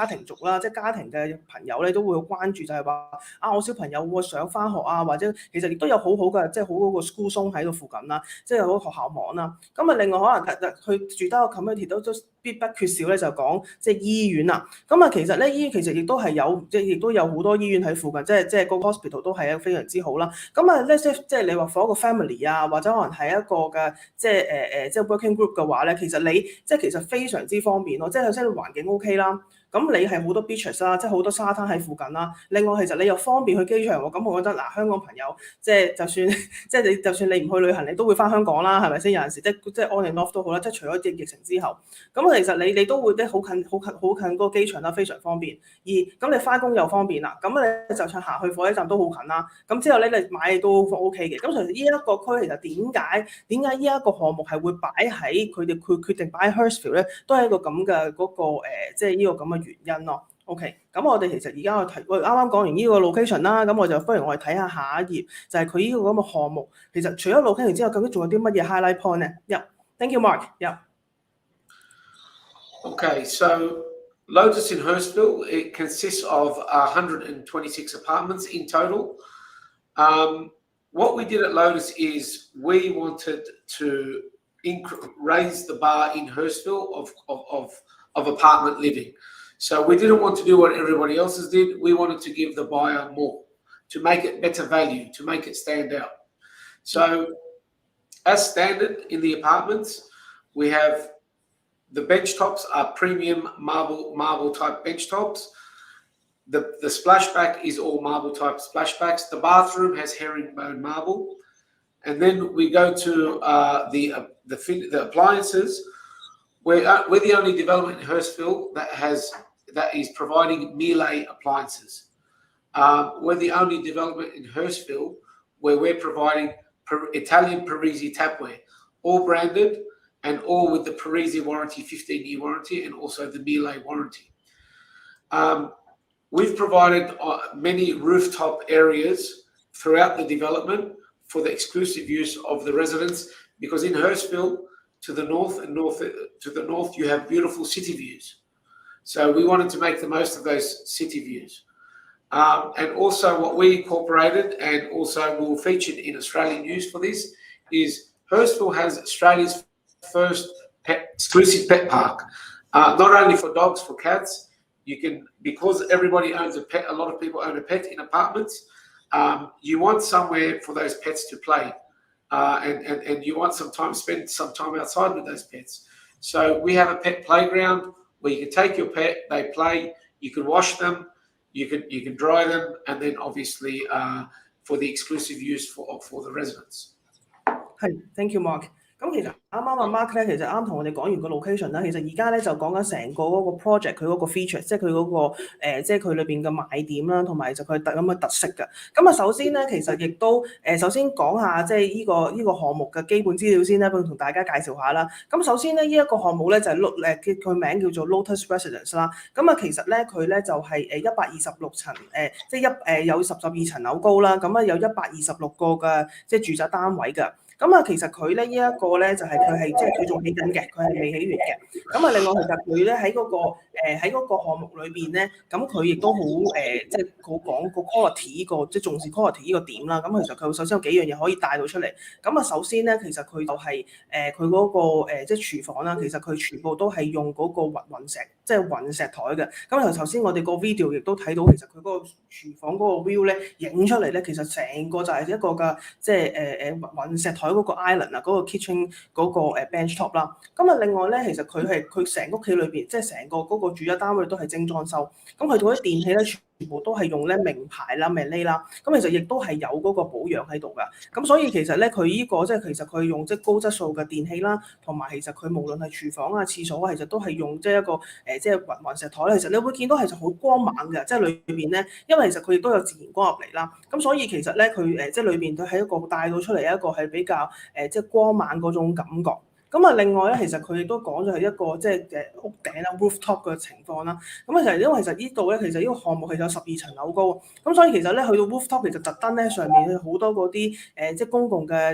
庭族啦，即係家庭嘅朋友咧都會好關注，就係話啊，我小朋友會想返學啊，或者其實亦都有好好嘅即係好好個 school zone 喺度附近啦，即係有個學校網啦。咁啊，另外可能佢住得個 community 都必不缺少咧，就講即係醫院啦。咁啊，其實咧醫院其實亦都係有即係亦都有好多醫院喺附近，即係個 hospital 都係非常之好啦。咁啊咧即係你話 for 一個 family 啊，或者可能係一個嘅即係即係 working group 嘅話咧，其實你即係其實非常之方便咯。即係首先環境 OK 啦。咁你係好多 beaches 啦，即係好多沙灘喺附近啦。另外其實你又方便去機場喎。咁我覺得嗱，香港朋友即係就算你唔去旅行，你都會翻香港啦，係咪先？有陣時即係 on and off 都好啦。即係除咗疫情之後，咁其實你都會咧好近嗰個機場啦，非常方便。咁你翻工又方便啦。咁你就算行去火車站都好近啦。咁之後咧你買嘢都 OK 嘅。咁其實呢一個區其實點解呢一個項目係會擺喺佢決定擺喺 Hurstville 咧，都係一個咁嘅嗰個即係呢個咁嘅原因咯。OK， 咁我哋其實而家我啱啱講完呢個 location 啦，咁我就不如我哋睇下下一頁，就係佢呢個咁嘅項目。其實除咗 location 之外，究竟仲有啲乜嘢 highlight point 咧？Thank you, Mark. Okay, so Lotus in Hurstville, it consists of 126 apartments in total. What we did at Lotus is we wanted to raise the bar in Hurstville of apartment living. So we didn't want to do what everybody else did. We wanted to give the buyer more, to make it better value, to make it stand out. So as standard in the apartments, we have the bench tops are premium marble type bench tops. The splashback is all marble type splashbacks. The bathroom has herringbone marble. And then we go to the appliances. We're the only development in Hurstville that is providing Miele appliances. We're the only development in Hurstville where we're providing Italian Parisi tapware, all branded and all with the Parisi warranty, 15-year warranty, and also the Miele warranty. We've provided many rooftop areas throughout the development for the exclusive use of the residents, because in Hurstville, to the north, you have beautiful city views. So we wanted to make the most of those city views. And also what we incorporated, and also we were featured in Australian news for this, is Hurstville has Australia's first exclusive pet park. Not only for dogs, for cats. You can, because everybody owns a pet, a lot of people own a pet in apartments. You want somewhere for those pets to play. And you want spend some time outside with those pets. So we have a pet playground where you can take your pet, they play, you can wash them, you can dry them, and then obviously for the exclusive use for the residents. Thank you, Mark. 咁其實啱阿 Mark 咧，其實啱同我哋講完個 location 啦。其實而家咧就講緊成個嗰個 project 佢嗰個 feature， 即係佢嗰個即係佢裏邊嘅賣點啦，同埋就佢咁嘅特色嘅。咁啊，首先咧，其實亦都首先講下即係呢個項目嘅基本資料先啦，同大家介紹下啦。咁首先咧，呢一個項目咧就係佢名叫做 Lotus Residence 啦。咁啊，其實咧佢咧就係126層即係有12層樓高啦。咁啊有126個嘅即係住宅單位嘅。咁啊，其實佢咧呢一個咧就係佢係即係佢仲起緊嘅，佢係未起完嘅。咁啊，另外其實佢咧喺嗰個項目裏邊咧，咁佢亦都好即係好講個 quality 即係重視 quality 呢個點啦。咁其實佢首先有幾樣嘢可以帶到出嚟。咁啊，首先咧，其實佢就係佢嗰個即係廚房啦，其實佢全部都係用嗰個雲石，即係雲石台嘅。咁頭先我哋個 video 亦都睇到，其實佢嗰個廚房嗰個 view 咧影出嚟咧，其實成個就係一個嘅即係雲石台嗰個 island 啊，嗰個 kitchen 嗰個bench top 啦。咁啊，另外咧，其實佢成屋企裏邊，即係成個嗰個住宅單位都係精裝修。咁佢嗰啲電器咧，全部都係用咧名牌啦、Miele 啦。咁其實亦都係有嗰個保養喺度㗎。咁所以其實咧，佢呢個即係其實佢用即係高質素嘅電器啦，同埋其實佢無論係廚房啊、廁所啊，其實都係用即係一個即係雲石台咧。其實你會見到其實好光猛嘅，即係裏邊咧，因為其實佢亦都有自然光入嚟啦。咁所以其實咧，佢即係裏邊都係一個帶到出嚟一個係比較即係光猛嗰種感覺。咁啊，另外咧，其實佢亦都講咗係一個即係屋頂啦 rooftop 嘅情況啦。咁啊，其實因為其實呢度咧，其實呢個項目係有12層樓高，咁所以其實咧去到 rooftop 其實特登咧上面好多嗰啲即係公共嘅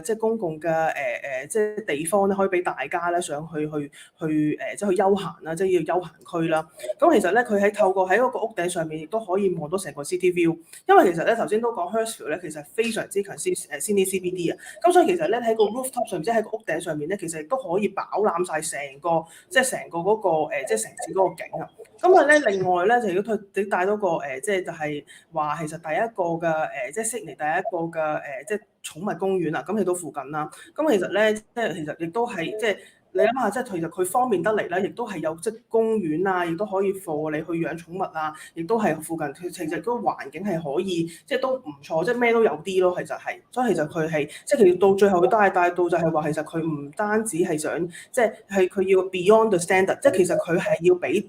即係地方咧，可以俾大家咧上去即係去休閒啦，即係要休閒區啦。咁其實咧佢透過喺嗰個屋頂上面亦都可以望到成個 city view，因為其實咧頭先都講 Hurstville 咧其實非常之近Sydney CBD 啊。咁所以其實咧喺個 rooftop 上面，即係喺個屋頂上面咧，其實亦都可以飽覽晒成個嗰個即係城市嗰個景啊！咁啊咧，另外咧就如果佢帶多個即係就係話其實第一個嘅即係悉尼第一個嘅即係寵物公園啊，咁去到附近啦。咁其實咧即係其實亦都係即係。你諗下，即係其實佢方便得嚟咧，亦都係有即係公園啊，亦都可以貨你去養寵物啊，亦都係附近其實嗰個環境係可以，即係都唔錯，即係咩都有啲咯。其實係，所以其實佢係即係其實到最後佢帶到就係話，其實佢唔單止係想即係佢要 beyond the standard，即係其實佢係要俾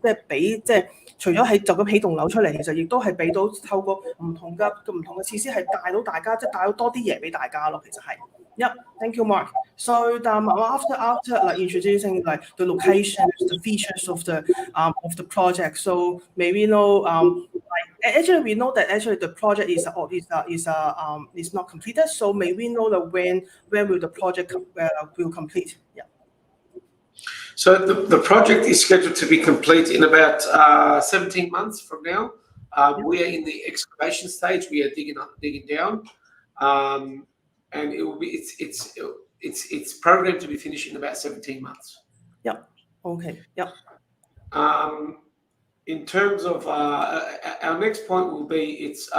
即係除咗係就咁起棟樓出嚟，其實亦都係俾到透過唔同嘅設施係帶到大家，即係帶到多啲嘢俾大家咯。其實係。Yep, thank you, Mark. So after like introducing like the locations, the features of the project, so maybe actually we know that actually the project is not completed. So may we know that when will the project will complete? Yeah. So the project is scheduled to be complete in about 17 months from now. We are in the excavation stage. We are digging down. And it will be it's programmed to be finished in about 17 months. Yep. Okay. Yep. In terms of our next point will be its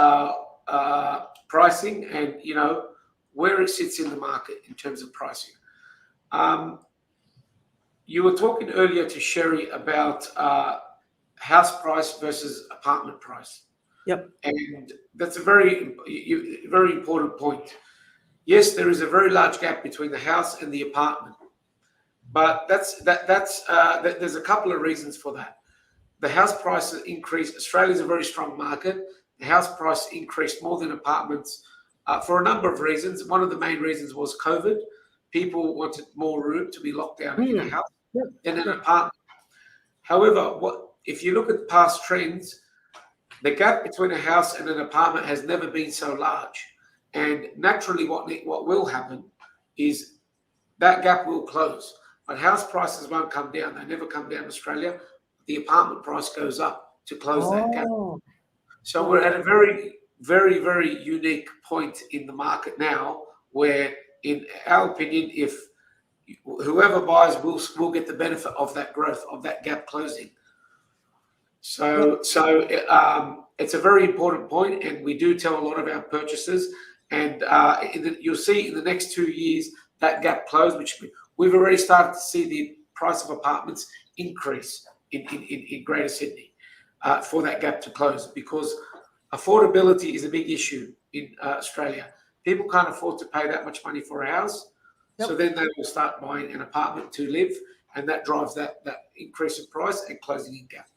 pricing and where it sits in the market in terms of pricing. You were talking earlier to Sherry about house price versus apartment price. Yep. And that's a very important point. Yes, there is a very large gap between the house and the apartment, but there's a couple of reasons for that. The house price increase. Australia is a very strong market. The house price increased more than apartments for a number of reasons. One of the main reasons was COVID. People wanted more room to be locked down in a house than an apartment. However, if you look at past trends, the gap between a house and an apartment has never been so large. And naturally, what will happen is that gap will close. But house prices won't come down. They never come down in Australia. The apartment price goes up to close that gap. So we're at a very, very, very unique point in the market now where, in our opinion, if whoever buys will get the benefit of that growth, of that gap closing. So it's a very important point, and we do tell a lot of our purchasers. And you'll see in the next 2 years that gap close, which we've already started to see the price of apartments increase in Greater Sydney for that gap to close, because affordability is a big issue in Australia. People can't afford to pay that much money for a house, so then they will start buying an apartment to live, and that drives that increase in price and closing in gap.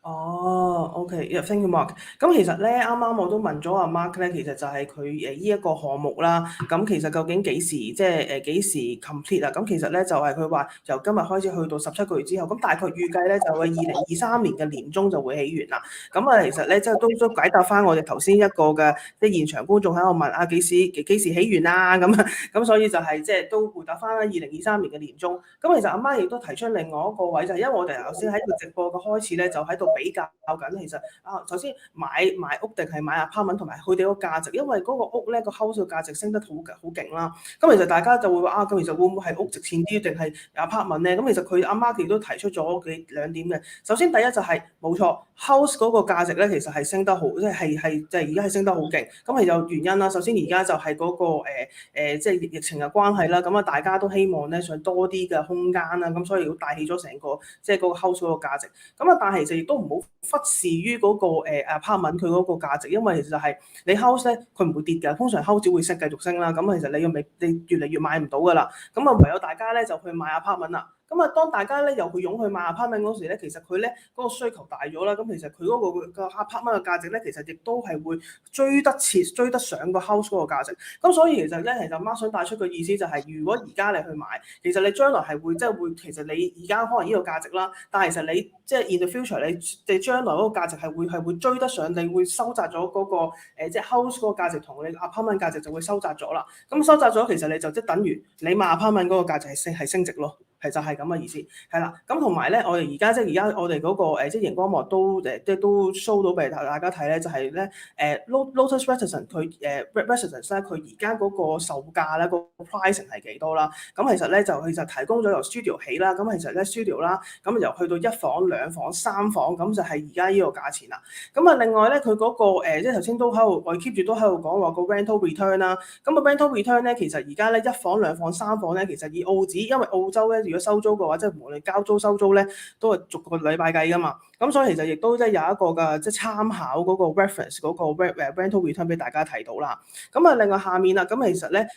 OK，thank you Mark。咁其實咧，啱啱我都問咗阿 Mark 咧，其實就係佢呢一個項目啦。咁其實究竟幾時幾時 complete 啊？咁其實咧就係佢話由今日開始去到17個月之後，咁大概預計咧就係2023年嘅年中就會起完啦。咁啊，其實咧即係都解答翻我哋頭先一個嘅即係現場觀眾喺度問啊幾時起完啊？咁所以就係即係都回答翻啦2023年嘅年中。咁其實阿媽亦都提出另外一個位，就係因為我哋頭先喺個直播嘅開始咧，就喺度比較緊，其實首先買屋定係買 apartment 同埋佢哋個價值，因為嗰個屋咧個 house 嘅價值升得好勁啦。咁其實大家就會話咁其實會唔會係屋值錢啲定係 apartment 咧？咁其實佢阿媽亦都提出咗兩點嘅。首先第一就係冇錯 ，house 嗰個價值咧其實係升得好，即係而家係升得好勁。咁係有原因啦。首先而家就係嗰個即係疫情嘅關係啦。咁啊大家都希望咧想多啲嘅空間啦。咁所以要帶起咗成個即係嗰個 house 嗰個價值。咁啊但係其實亦都唔好忽視於嗰個apartment 佢嗰個價值，因為其實係你 house 咧佢唔會跌㗎，通常 house 只會繼續升啦。咁其實你越嚟越買唔到㗎啦。咁啊唯有大家咧就去買 apartment 啦。咁啊，當大家咧又去湧去買 apartment 嗰時咧，其實佢咧嗰個需求大咗啦。咁其實佢嗰個 apartment 嘅價值咧，其實亦都係會追得上個 house 嗰個價值。咁所以其實Mark 想帶出嘅意思就係，如果而家你去買，其實你將來係會其實你而家可能呢個價值啦，但係其實你即係 in the future 你將來嗰個價值係會追得上，你會收窄咗嗰個即係 house 嗰個價值同你 apartment 價值就會收窄咗啦。咁收窄咗，其實你就即係等於你買 apartment 嗰個價值係升值咯。就係咁嘅意思，係啦。咁同埋咧，我哋而家我哋嗰個即係熒光幕都都 show 到俾大家睇咧，就係咧Lotus Residence 佢Residence 咧，佢而家嗰個售價咧個 pricing 係幾多啦？咁其實咧就提供咗由 studio 起啦，咁其實咧 studio 啦，咁由去到1房、2房、3房，咁就係而家呢個價錢啦。咁啊，另外咧佢嗰個即係頭先都喺度，我 keep 住都喺度講話個 rental return 啦。咁個 rental return 咧，其實而家咧1房、2房、3房咧，其實以澳紙，因為澳洲咧。如果收租嘅話，即係無論交租收租咧，都係逐個禮拜計噶嘛。咁所以其實亦都即係有一個嘅即係參考嗰個 reference 嗰個 rental return 俾大家睇到啦。咁啊，另外下面啦，咁其實咧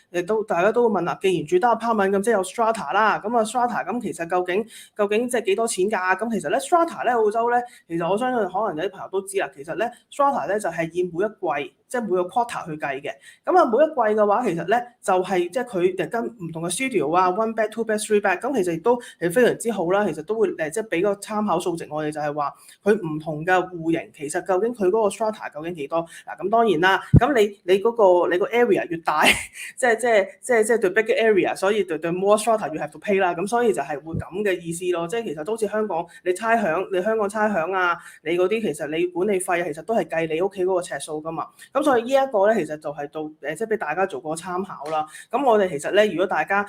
大家都會問啦，既然住得 apartment 咁，即係有 strata 啦。咁啊 strata 咁其實究竟即係幾多錢㗎？咁其實咧 strata 咧澳洲咧，其實我相信可能有啲朋友都知啦。其實咧 strata 咧就係以每一季。即係每個 quarter 去計嘅，咁啊每一季嘅話，其實咧就係即係佢跟唔同嘅 studio 啊 ，one bed、two bed、three bed，咁其實亦都係非常之好啦。其實都會即係俾個參考數值我哋就係話佢唔同嘅戶型，其實究竟佢嗰個 strata 究竟幾多？嗱咁當然啦，咁你個 area 越大，即係對 big area， 所以對 more strata you have to pay 啦。咁所以就係會咁嘅意思咯。即係其實都好似香港你香港差餉啊，你嗰啲其實你管理費其實都係計你屋企嗰個尺數噶嘛。咁所以呢一個咧，其實就係即係俾大家做個參考啦。咁我哋其實咧，如果大家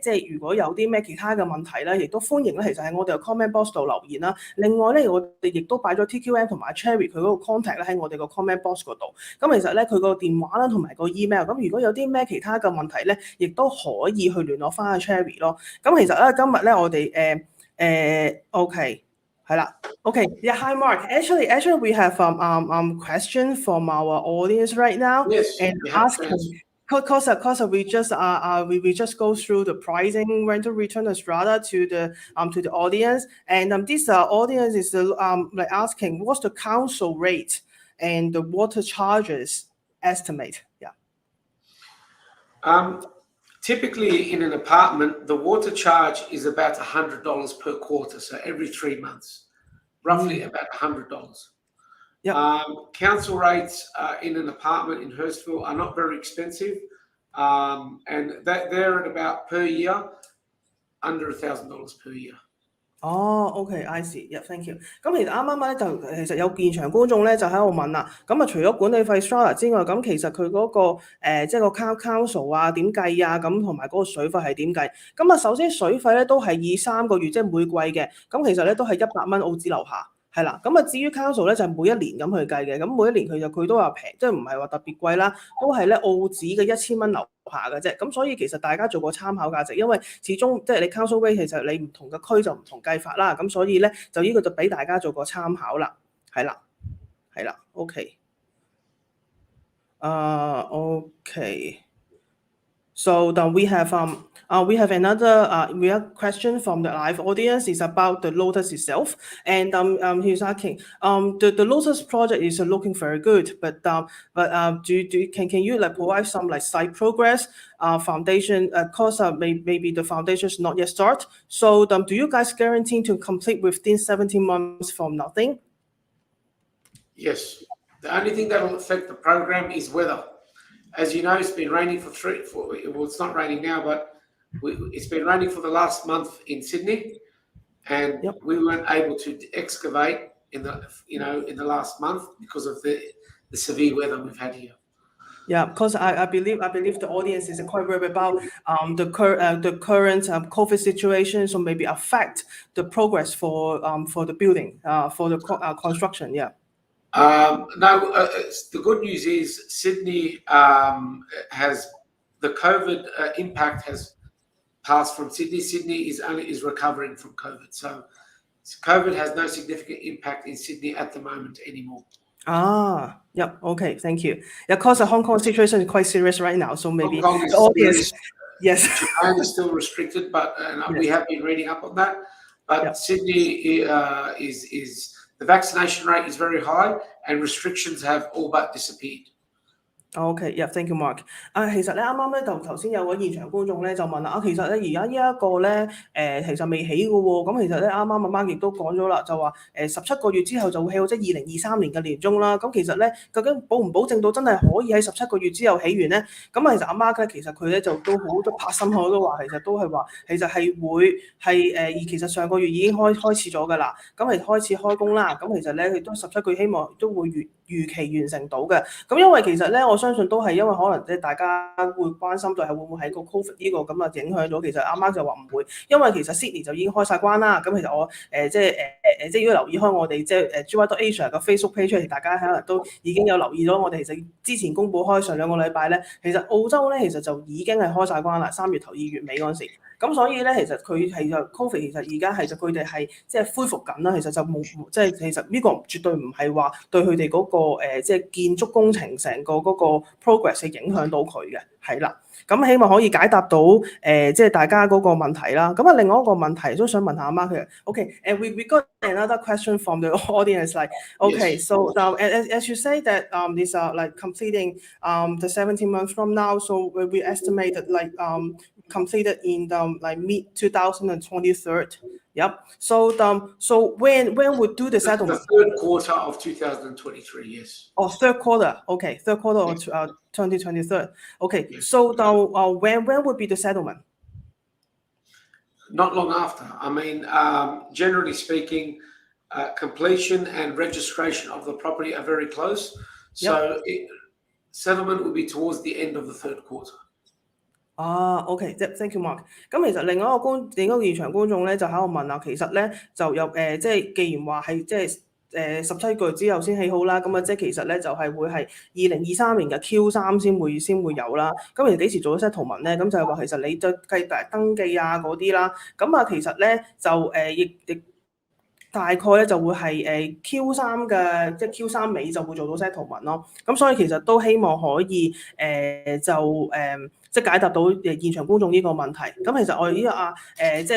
即係如果有啲咩其他嘅問題咧，亦都歡迎咧，其實喺我哋嘅 comment box 度留言啦。另外咧，我哋亦都擺咗 TQM 同埋 Cherry 佢嗰個 contact 咧喺我哋個 comment box 嗰度。咁其實咧，佢個電話啦同埋個 email，咁如果有啲咩其他嘅問題咧，亦都可以去聯絡翻阿 Cherry 咯。咁其實咧，今日咧我哋OK。係啦 ，OK， yeah, hi Mark. Actually, we have question from our audience right now, Yes, and asking, cause we just go through the pricing, rental return and strata to the audience, and this audience is like asking what's the council rate and the water charges estimate? Yeah. Typically in an apartment, the water charge is about $100 per quarter, so every 3 months, roughly about $100. Yep. Council rates in an apartment in Hurstville are not very expensive, and they're at about per year, under $1,000 per year. OK，I see，yeah，thank you。咁其實啱咧就其實有現場觀眾咧就喺度問啦。咁啊，除咗管理費 strata 之外，咁其實佢嗰個即係個 council 啊點計啊，咁同埋嗰個水費係點計？咁啊，首先水費咧都係以3個月即係每季嘅，咁其實咧都係100蚊澳紙樓下。係啦，咁啊至於 council 咧就係每一年咁去計嘅，咁每一年佢都話平，即係唔係話特別貴啦，都係咧澳紙嘅1000蚊樓下嘅啫。咁所以其實大家做個參考價值，因為始終即係你 council rate 其實你唔同嘅區就唔同計法啦，咁所以咧就呢個就俾大家做個參考啦。係啦 ，OK。OK。So we have another question from the live audience is about the Lotus itself, and he's asking the Lotus project is looking very good, but can you like provide some like site progress, foundation, cause maybe the foundation is not yet start. So do you guys guarantee to complete within 17 months from nothing? Yes. The only thing that will affect the program is weather. As you know, it's been raining well, it's not raining now, but it's been raining for the last month in Sydney, and we weren't able to excavate in the last month because of the severe weather we've had here. Yeah, because I believe the audience is quite worried about the current COVID situation, so maybe affect the progress for the building, for the construction. Yeah. No, the good news is Sydney has the COVID impact has passed from Sydney. Sydney is recovering from COVID, so COVID has no significant impact in Sydney at the moment anymore. Yep. Okay, thank you. Yeah, because the Hong Kong situation is quite serious right now, so maybe Hong Kong is the audience. Yes. Japan is still restricted, but we have been reading up on that. But Sydney is the vaccination rate is very high, and restrictions have all but disappeared. Okay, yeah, thank you, Mark. 其實咧啱啱咧頭先有個現場觀眾咧就問啦，其實咧而家呢一個咧其實未起嘅喎，咁其實咧啱啱阿 Mark 亦都講咗啦，就話17個月之後就會起好，即係2023年嘅年中啦。咁其實咧究竟保唔保證到真係可以喺17個月之後起完咧？咁其實阿 Mark 咧其實佢咧就都好多拍心口都話，其實都係話其實係會係其實上個月已經開始咗㗎啦，咁係開始開工啦。咁其實咧佢都17個月希望都會預期完成到嘅。咁因為其實咧我相信都係因為可能即係大家會關心就係會唔會喺個 COVID 呢個咁嘅影響咗，其實啱啱就話唔會，因為其實 Sydney 就已經開晒關啦。咁其實我即係如果留意開我哋即係GY.Asia 嘅 Facebook page， 其實大家可能都已經有留意到我哋其實之前公佈開上2個禮拜咧，其實澳洲咧其實就已經係開晒關啦，3月頭2月尾嗰陣時。咁所以咧，其實佢係就 COVID， 其實而家係就佢哋係即係恢復緊啦。其實就冇即係其實呢個絕對唔係話對佢哋嗰個即係建築工程成個嗰個 progress 係影響到佢嘅，係啦。咁希望可以解答到即係大家嗰個問題啦。咁另外一個問題都想問下阿 Mark 嘅。Okay, we got another question from the audience. Like, okay, so as you say that these are like completing the 17 months from now, so we estimated like completed in like mid 2023. Yep. So when would do the settlement? The third quarter of 2023. Yes. Oh, third quarter. Okay, third quarter of 2023. Okay. Yes. So when would be the settlement? Not long after. I mean, generally speaking, completion and registration of the property are very close. So settlement will be towards the end of the third quarter. OK， thank you Mark。咁其實另一個現場觀眾咧就喺度問啦，其實咧就有即係既然話係即係17個月之後先起好啦，咁即係其實咧就係會係2023年嘅 Q3 先會有啦。咁其實幾時做咗 settlement 咧？咁就係話其實你再計登記啊嗰啲啦，咁其實咧就亦大概咧就會係Q3嘅，即係 Q3 尾就會做到 settlement 咯。咁所以其實都希望可以即係解答到現場觀眾呢個問題。咁其實我哋呢個即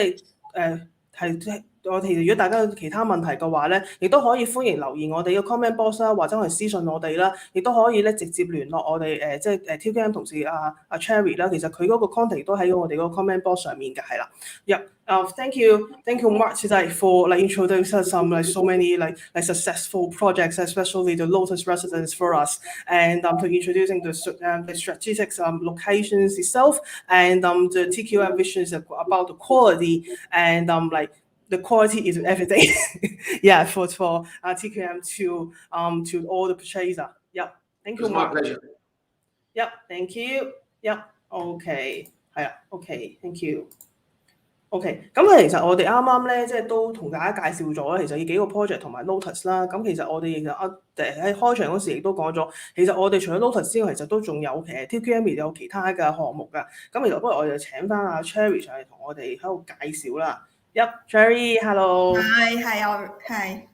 係我哋如果大家有其他問題嘅話咧，亦都可以歡迎留言我哋嘅 comment box 啦，或者係私信我哋啦，亦都可以咧直接聯絡我哋即係TQM 同事阿 Cherry 啦。其實佢嗰個 contact 都喺我哋嗰個 comment box 上面嘅，係啦。Thank you Mark today for like introducing some like so many like successful projects, especially the Lotus residence for us, and to introducing the strategic locations itself, and the TQM visions about the quality, and like the quality is everything. Yeah, for TQM to all the purchaser. Yep. Thank you, Mark. It was my pleasure. Yep. Thank you. Yep. Okay. 係啊。Okay. Thank you. OK， 咁其實我哋啱啱咧，即係都同大家介紹咗，其實呢幾個 project 同埋 Lotus 啦。咁其實我哋亦喺開場嗰時亦都講咗，其實我哋除咗 Lotus 之外，其實都仲有TQM 有其他嘅項目㗎。咁其實不如我哋請翻阿 Cherry 上嚟同我哋喺度介紹啦。Cherry，hello。Hi.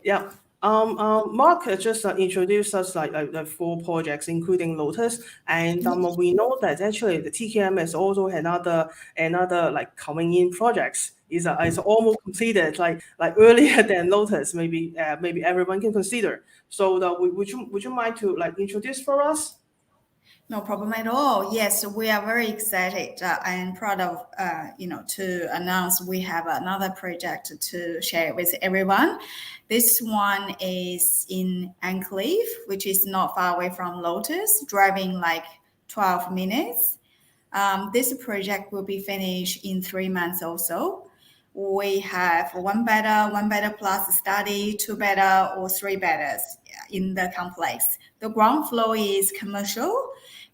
Yep。Mark just introduced us like 4 projects, including Lotus, and we know that actually the TQM is also another like coming in projects. Is almost completed, like earlier than Lotus. Maybe everyone can consider. So would you mind to like introduce for us? No problem at all. Yes, we are very excited and proud of to announce we have another project to share with everyone. This one is in Enclave, which is not far away from Lotus, driving like 12 minutes. This project will be finished in 3 months or so. We have 1 better plus study, 2 better or 3 betters in the complex. The ground floor is commercial.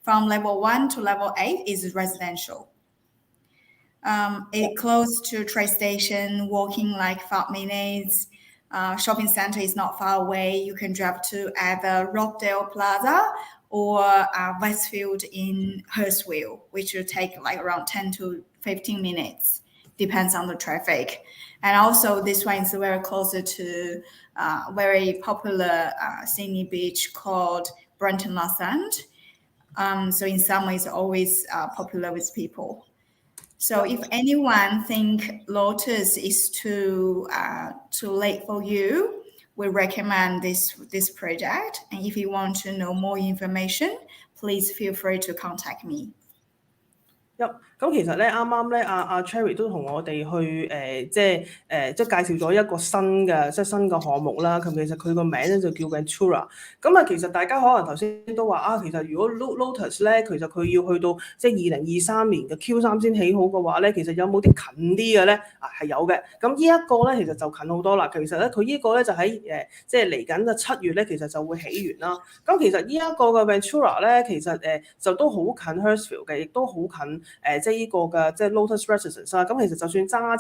From level 1 to level 8 is residential. It close to train station, walking like 5 minutes. Shopping center is not far away. You can drive to either Rockdale Plaza or Westfield in Hurstville, which will take like around 10 to 15 minutes. Depends on the traffic. And also this one is very closer to very popular Sydney beach called Brenton La Sand. So in summer it's always popular with people. So if anyone think Lotus is too late for you, we recommend this project. And if you want to know more information, please feel free to contact me. 咁其實咧，啱啱咧，阿 Cherry 都同我哋去即係介紹咗一個新嘅項目啦。咁其實佢個名咧就叫 Ventura。咁啊，其實大家可能頭先都話啊，其實如果 Lotus 咧，其實佢要去到即係2023年嘅 Q3 先起好嘅話咧，其實有冇啲近啲嘅咧？係有嘅。咁呢一個咧其實就近好多啦。其實咧佢呢個咧就喺即係嚟緊嘅7月咧，其實就會起完啦。咁其實呢一個嘅 Ventura 咧，其實就都好近 Hurstville 嘅，亦都好近即係呢個嘅即係 Lotus Residence 啦。咁其實就算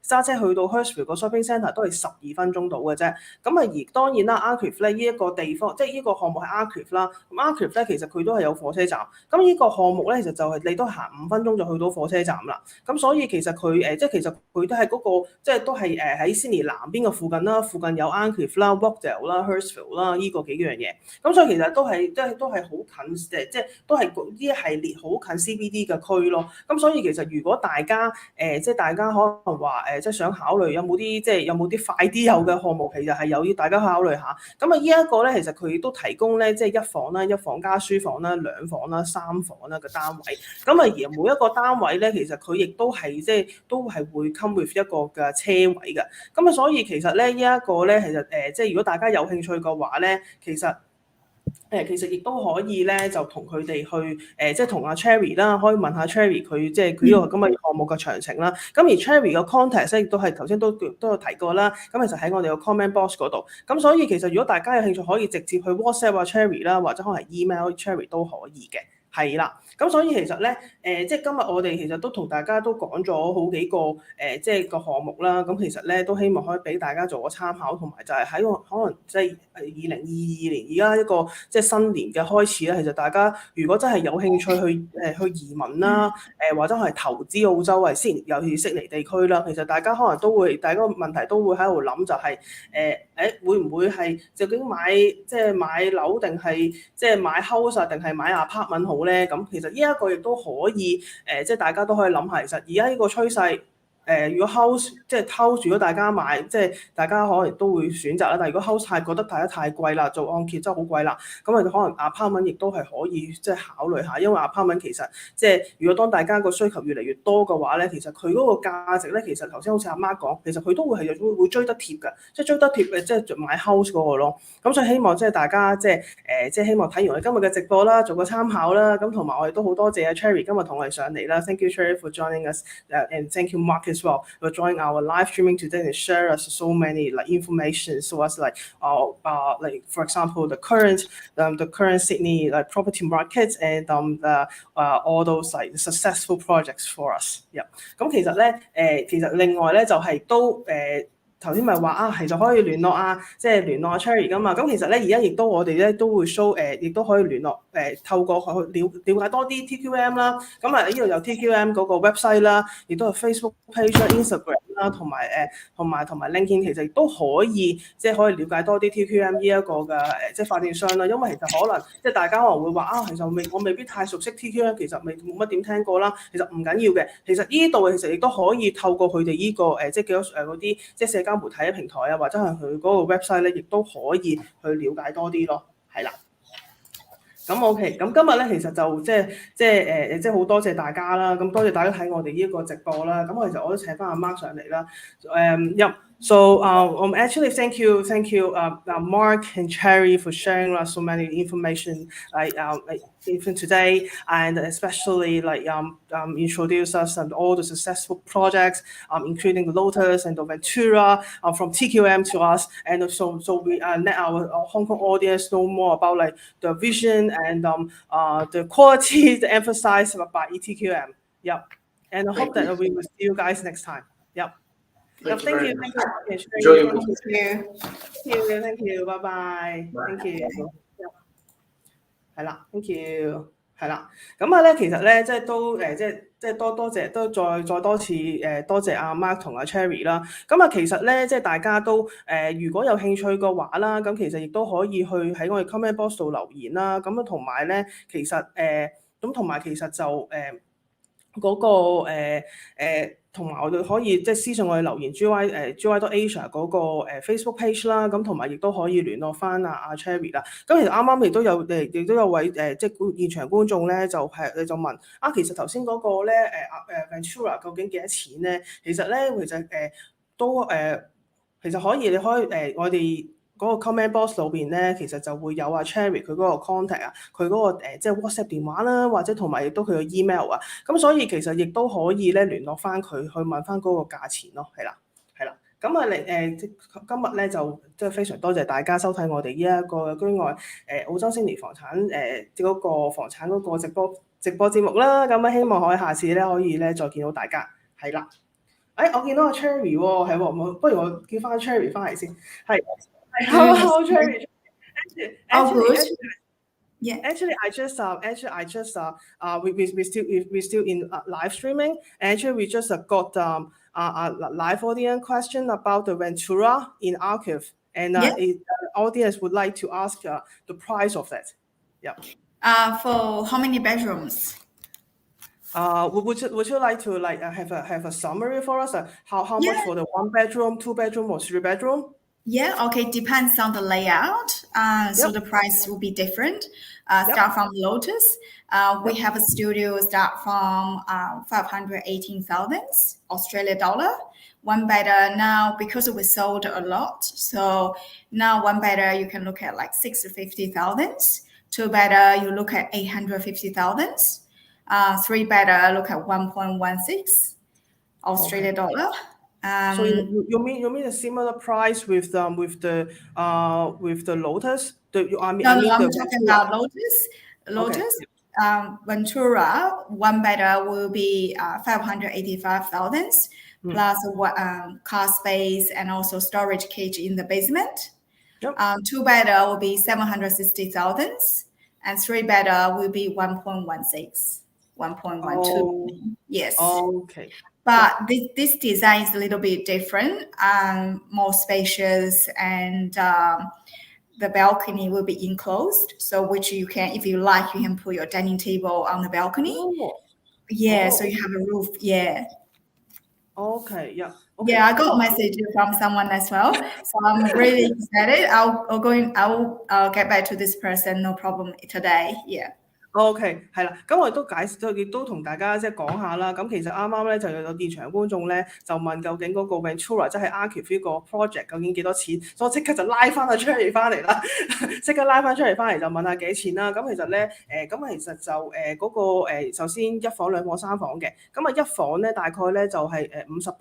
揸車去到 Hurstville 個 shopping centre 都係12分鐘到嘅啫。咁啊而當然啦 ，Archive 咧呢一個地方，即係呢個項目係 Archive 啦。咁 Archive 咧其實佢都係有火車站。咁呢個項目咧其實就係你都行5分鐘就去到火車站啦。咁所以其實佢即係其實佢都係嗰個即係都係喺 Sydney 南邊嘅附近啦。附近有 Archive 啦、Rockdale 啦、Hurstville 啦呢個幾樣嘢。咁所以其實都係好近即係都係呢一系列好近 CBD 嘅區咯。咁所以其實如果大家即係大家可能話即係想考慮有冇啲快啲有嘅項目，其實係有大家考慮下。咁啊呢一個咧其實佢都提供咧即係1房啦、1房加書房啦、2房啦、3房啦嘅單位。咁啊而每一個單位咧其實佢亦都係即係都係會 come with 一個嘅車位嘅。咁啊所以其實咧呢一個咧其實即係如果大家有興趣嘅話咧，其實亦都可以咧，就同佢哋去即係同阿 Cherry 啦，可以問下 Cherry 佢即係佢呢個咁嘅項目嘅詳情啦。咁而 Cherry 嘅 contact 咧亦都係頭先都有提過啦。咁其實喺我哋個 comment box 嗰度。咁所以其實如果大家有興趣，可以直接去 WhatsApp 阿 Cherry 啦，或者可能係 email Cherry 都可以嘅。係啦，咁所以其實咧，即係今日我哋其實都同大家都講咗好幾個即係個項目啦。咁其實咧都希望可以俾大家做個參考，同埋就係喺個可能即係2022年而家一個即係新年嘅開始咧。其實大家如果真係有興趣去移民啦，或者係投資澳洲尤其是悉尼地區啦，其實大家可能都會第一個問題都會喺度諗就係會唔會係究竟買樓定係即係買 house 定係買 apartment 好咧？咁其實呢一個亦都可以即係大家都可以諗下，其實而家呢個趨勢。如果 house 即係 house， 如果大家買，即係大家可能都會選擇啦。但係如果 house 覺得大家太貴啦，做按揭真係好貴啦，咁啊可能 apartment 亦都係可以即係考慮下，因為 apartment 其實即係如果當大家個需求越嚟越多嘅話咧，其實佢嗰個價值咧，其實頭先好似阿媽講，其實佢都會追得貼㗎，即係追得貼即係買 house 嗰個咯。咁所以希望即係大家即係希望睇完我哋今日嘅直播啦，做個參考啦。咁同埋我哋都好多謝阿 Cherry 今日同我哋上嚟啦 ，thank you Cherry for joining us and thank you Mark as well for joining our live streaming today and share us so many like information so as like for example the current Sydney like property markets and all those like successful projects for us。咁其實咧其實另外咧就係都頭先咪話啊，其實可以聯絡即係聯絡阿 Cherry 噶嘛。咁其實咧而家亦都我哋咧都會 show 亦都可以聯絡透過去了解多啲 TQM 啦。咁啊呢度有 TQM 嗰個 website 啦，亦都有 Facebook page 啦、Instagram 啦。啦，同埋 LinkedIn 其實亦都可以即係可以了解多啲 TQM 呢一個嘅即係發展商啦，因為其實可能即係大家可能會話啊，其實我未必太熟悉 TQM， 其實冇乜點聽過啦，其實唔緊要嘅，其實呢度其實亦都可以透過佢哋呢個即係幾多嗰啲即係社交媒體嘅平台啊，或者係佢嗰個 website 咧，亦都可以去了解多啲咯，係啦。咁 OK，咁今日咧其實就即係好多謝大家啦，咁多謝大家睇我哋呢一個直播啦。咁其實我都請翻阿 Mark 上嚟啦。So actually thank you Mark and Cherry for sharing us so many information even today, and especially introduce us and all the successful projects, including the Lotus and the Ventura from TQM to us, and so we let our Hong Kong audience know more about the vision and the quality, the emphasis by TQM. Yep, and I hope that we will see you guys next time. Yep. Thank you. Thank you. Bye bye. Thank you. 係啦 ，thank you。係啦，咁咧其實咧即係都即係多謝都再多次多謝阿 Mark 同阿 Cherry 啦。咁其實咧即係大家都如果有興趣嘅話啦，咁其實亦都可以去喺我哋 comment box 度留言啦。咁同埋咧其實其實就嗰個同埋我哋可以即係私信我哋留言 GY.Asia 嗰個Facebook page 啦，咁同埋亦都可以聯絡翻阿 Cherry 啦。咁其實啱啱亦都有位即係現場觀眾咧就問啊，其實頭先嗰個咧Ventura 究竟幾多錢咧？其實都其實你可以我哋嗰個 comment box 裏邊咧，其實就會有阿 Cherry 佢嗰個 contact 啊，佢嗰個即係 WhatsApp 電話啦，或者同埋亦都佢個 email 啊，咁所以其實亦都可以咧聯絡翻佢，去問翻嗰個價錢咯，係啦。咁今日咧就即係非常多謝大家收睇我哋呢一個居外澳洲悉尼房產嗰個房產嗰個直播節目啦。咁希望下次咧可以咧再見到大家，係啦。我見到阿 Cherry 喎，係喎，不如我叫翻 Cherry 翻嚟先，係。Hello, Cherry. Actually, I just we still in live streaming. Actually, we just got a live audience question about the Ventura in Archive, and audience would like to ask the price of that. Yeah. For how many bedrooms? Would you like to have a summary for us? How much for the 1 bedroom, 2 bedroom, or 3 bedroom? Yeah, okay, depends on the layout. So the price will be different. Start from Lotus. We have a studio start from 518,000 Australian dollar. 1 bedder now, because we sold a lot, so now 1 bedder you can look at 650,000. 2 bedder you look at 850,000. 3 bedder look at 1.16 Australian dollar. So you mean a similar price with the Lotus? I'm talking about Lotus. Lotus, okay. Ventura 1 bedder will be 585,000 plus car space and also storage cage in the basement. 2 bedder will be 760,000 and 3 bedder will be 1.16, 1.12. Yes. Okay. But this design is a little bit different, more spacious, and the balcony will be enclosed. So which you can, if you like, you can put your dining table on the balcony. So you have a roof. Yeah. Okay. Yeah. Okay. Yeah, I got a message from someone as well. So I'm really excited. I'll get back to this person, no problem today. Yeah. OK， 係啦，咁我亦都同大家即係講下啦。咁其實啱啱咧就有現場觀眾咧就問究竟嗰個 Ventura 即係 Archive 呢個 project 究竟幾多錢？所以我即刻就拉翻阿 Cherry 翻嚟啦，即刻拉翻 Cherry 翻嚟就問下幾錢啦。咁其實咧咁其實就嗰個首先1房2房3房嘅，咁1房咧大概咧就係58.5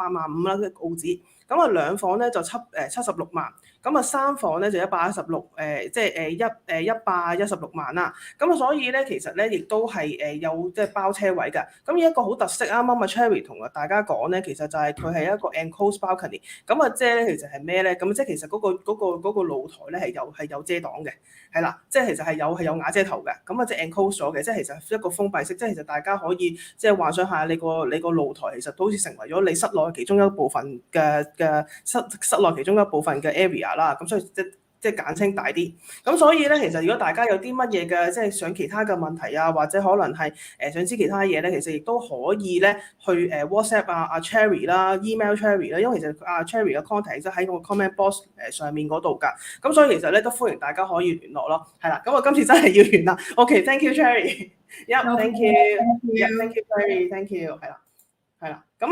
萬啦，澳紙。咁啊兩房咧就76萬，咁啊三房咧就116，即係116萬啦。咁啊所以咧其實咧亦都係有即係包車位嘅。咁呢一個好特色，啱啱啊 Cherry 同大家講咧，其實就係佢係一個 enclosed balcony。咁啊即係咧其實係咩咧？咁即係其實嗰個露台咧係有遮擋嘅，係啦，即係其實係有瓦遮頭嘅。咁啊即係 enclosed 咗嘅，即係其實一個封閉式，即係其實大家可以即係幻想下你個露台其實都好似成為咗你室內其中一部分嘅室內其中一部分嘅 area 啦。咁所以即係簡稱大啲，咁所以咧，其實如果大家有啲乜嘢嘅，即係想其他嘅問題啊，或者可能係想知其他嘢咧，其實亦都可以咧去WhatsApp 阿 Cherry 啦 ，email Cherry 啦，因為其實阿 Cherry 嘅 contact 即喺個 comment box 上面嗰度㗎，咁所以其實咧都歡迎大家可以聯絡咯，係啦，咁我今次真係要完啦 ，OK，thank you Cherry，thank you，thank you Cherry，thank you， 係啦。係啦，咁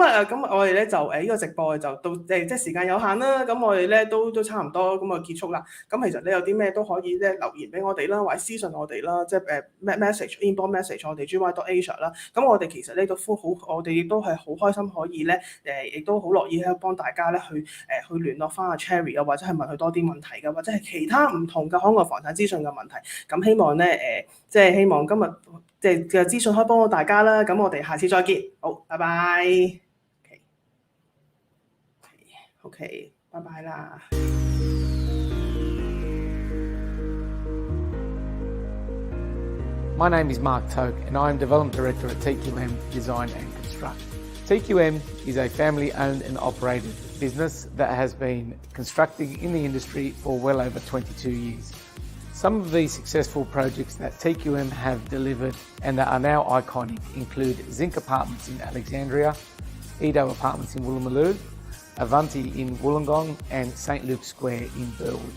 我哋咧就呢個直播就到即係時間有限啦，咁我哋咧都差唔多咁啊結束啦。咁其實你有啲咩都可以咧留言俾我哋啦，或者私信我哋啦，即係message inbox message 我哋 GY.Asia 啦。咁我哋其實咧都我哋亦都係好開心可以咧亦都好樂意咧幫大家咧去聯絡翻阿 Cherry 啊，或者係問佢多啲問題嘅，或者係其他唔同嘅海外房產資訊嘅問題。咁希望咧即係希望今日即係嘅資訊可以幫到大家啦。咁我哋下次再見，好，拜拜。OK， 拜拜啦。My name is Mark Toke and I am Development Director at TQM Design and Construct. TQM is a family-owned and operated business that has been constructing in the industry for well over 22 years. Some of the successful projects that TQM have delivered and that are now iconic include Zinc Apartments in Alexandria, Edo Apartments in Woolloomooloo, Avanti in Wollongong and St Luke's Square in Burwood.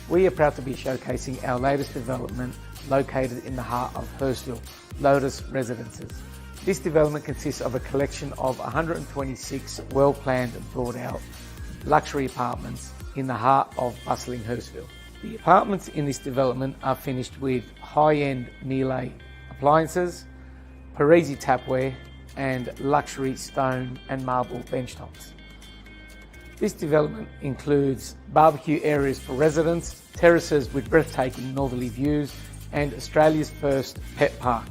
We are proud to be showcasing our latest development located in the heart of Hurstville, Lotus Residences. This development consists of a collection of 126 well-planned and thought out luxury apartments in the heart of bustling Hurstville. The apartments in this development are finished with high-end Miele appliances, Parisi tapware and luxury stone and marble benchtops. This development includes barbecue areas for residents, terraces with breathtaking northerly views and Australia's first pet park.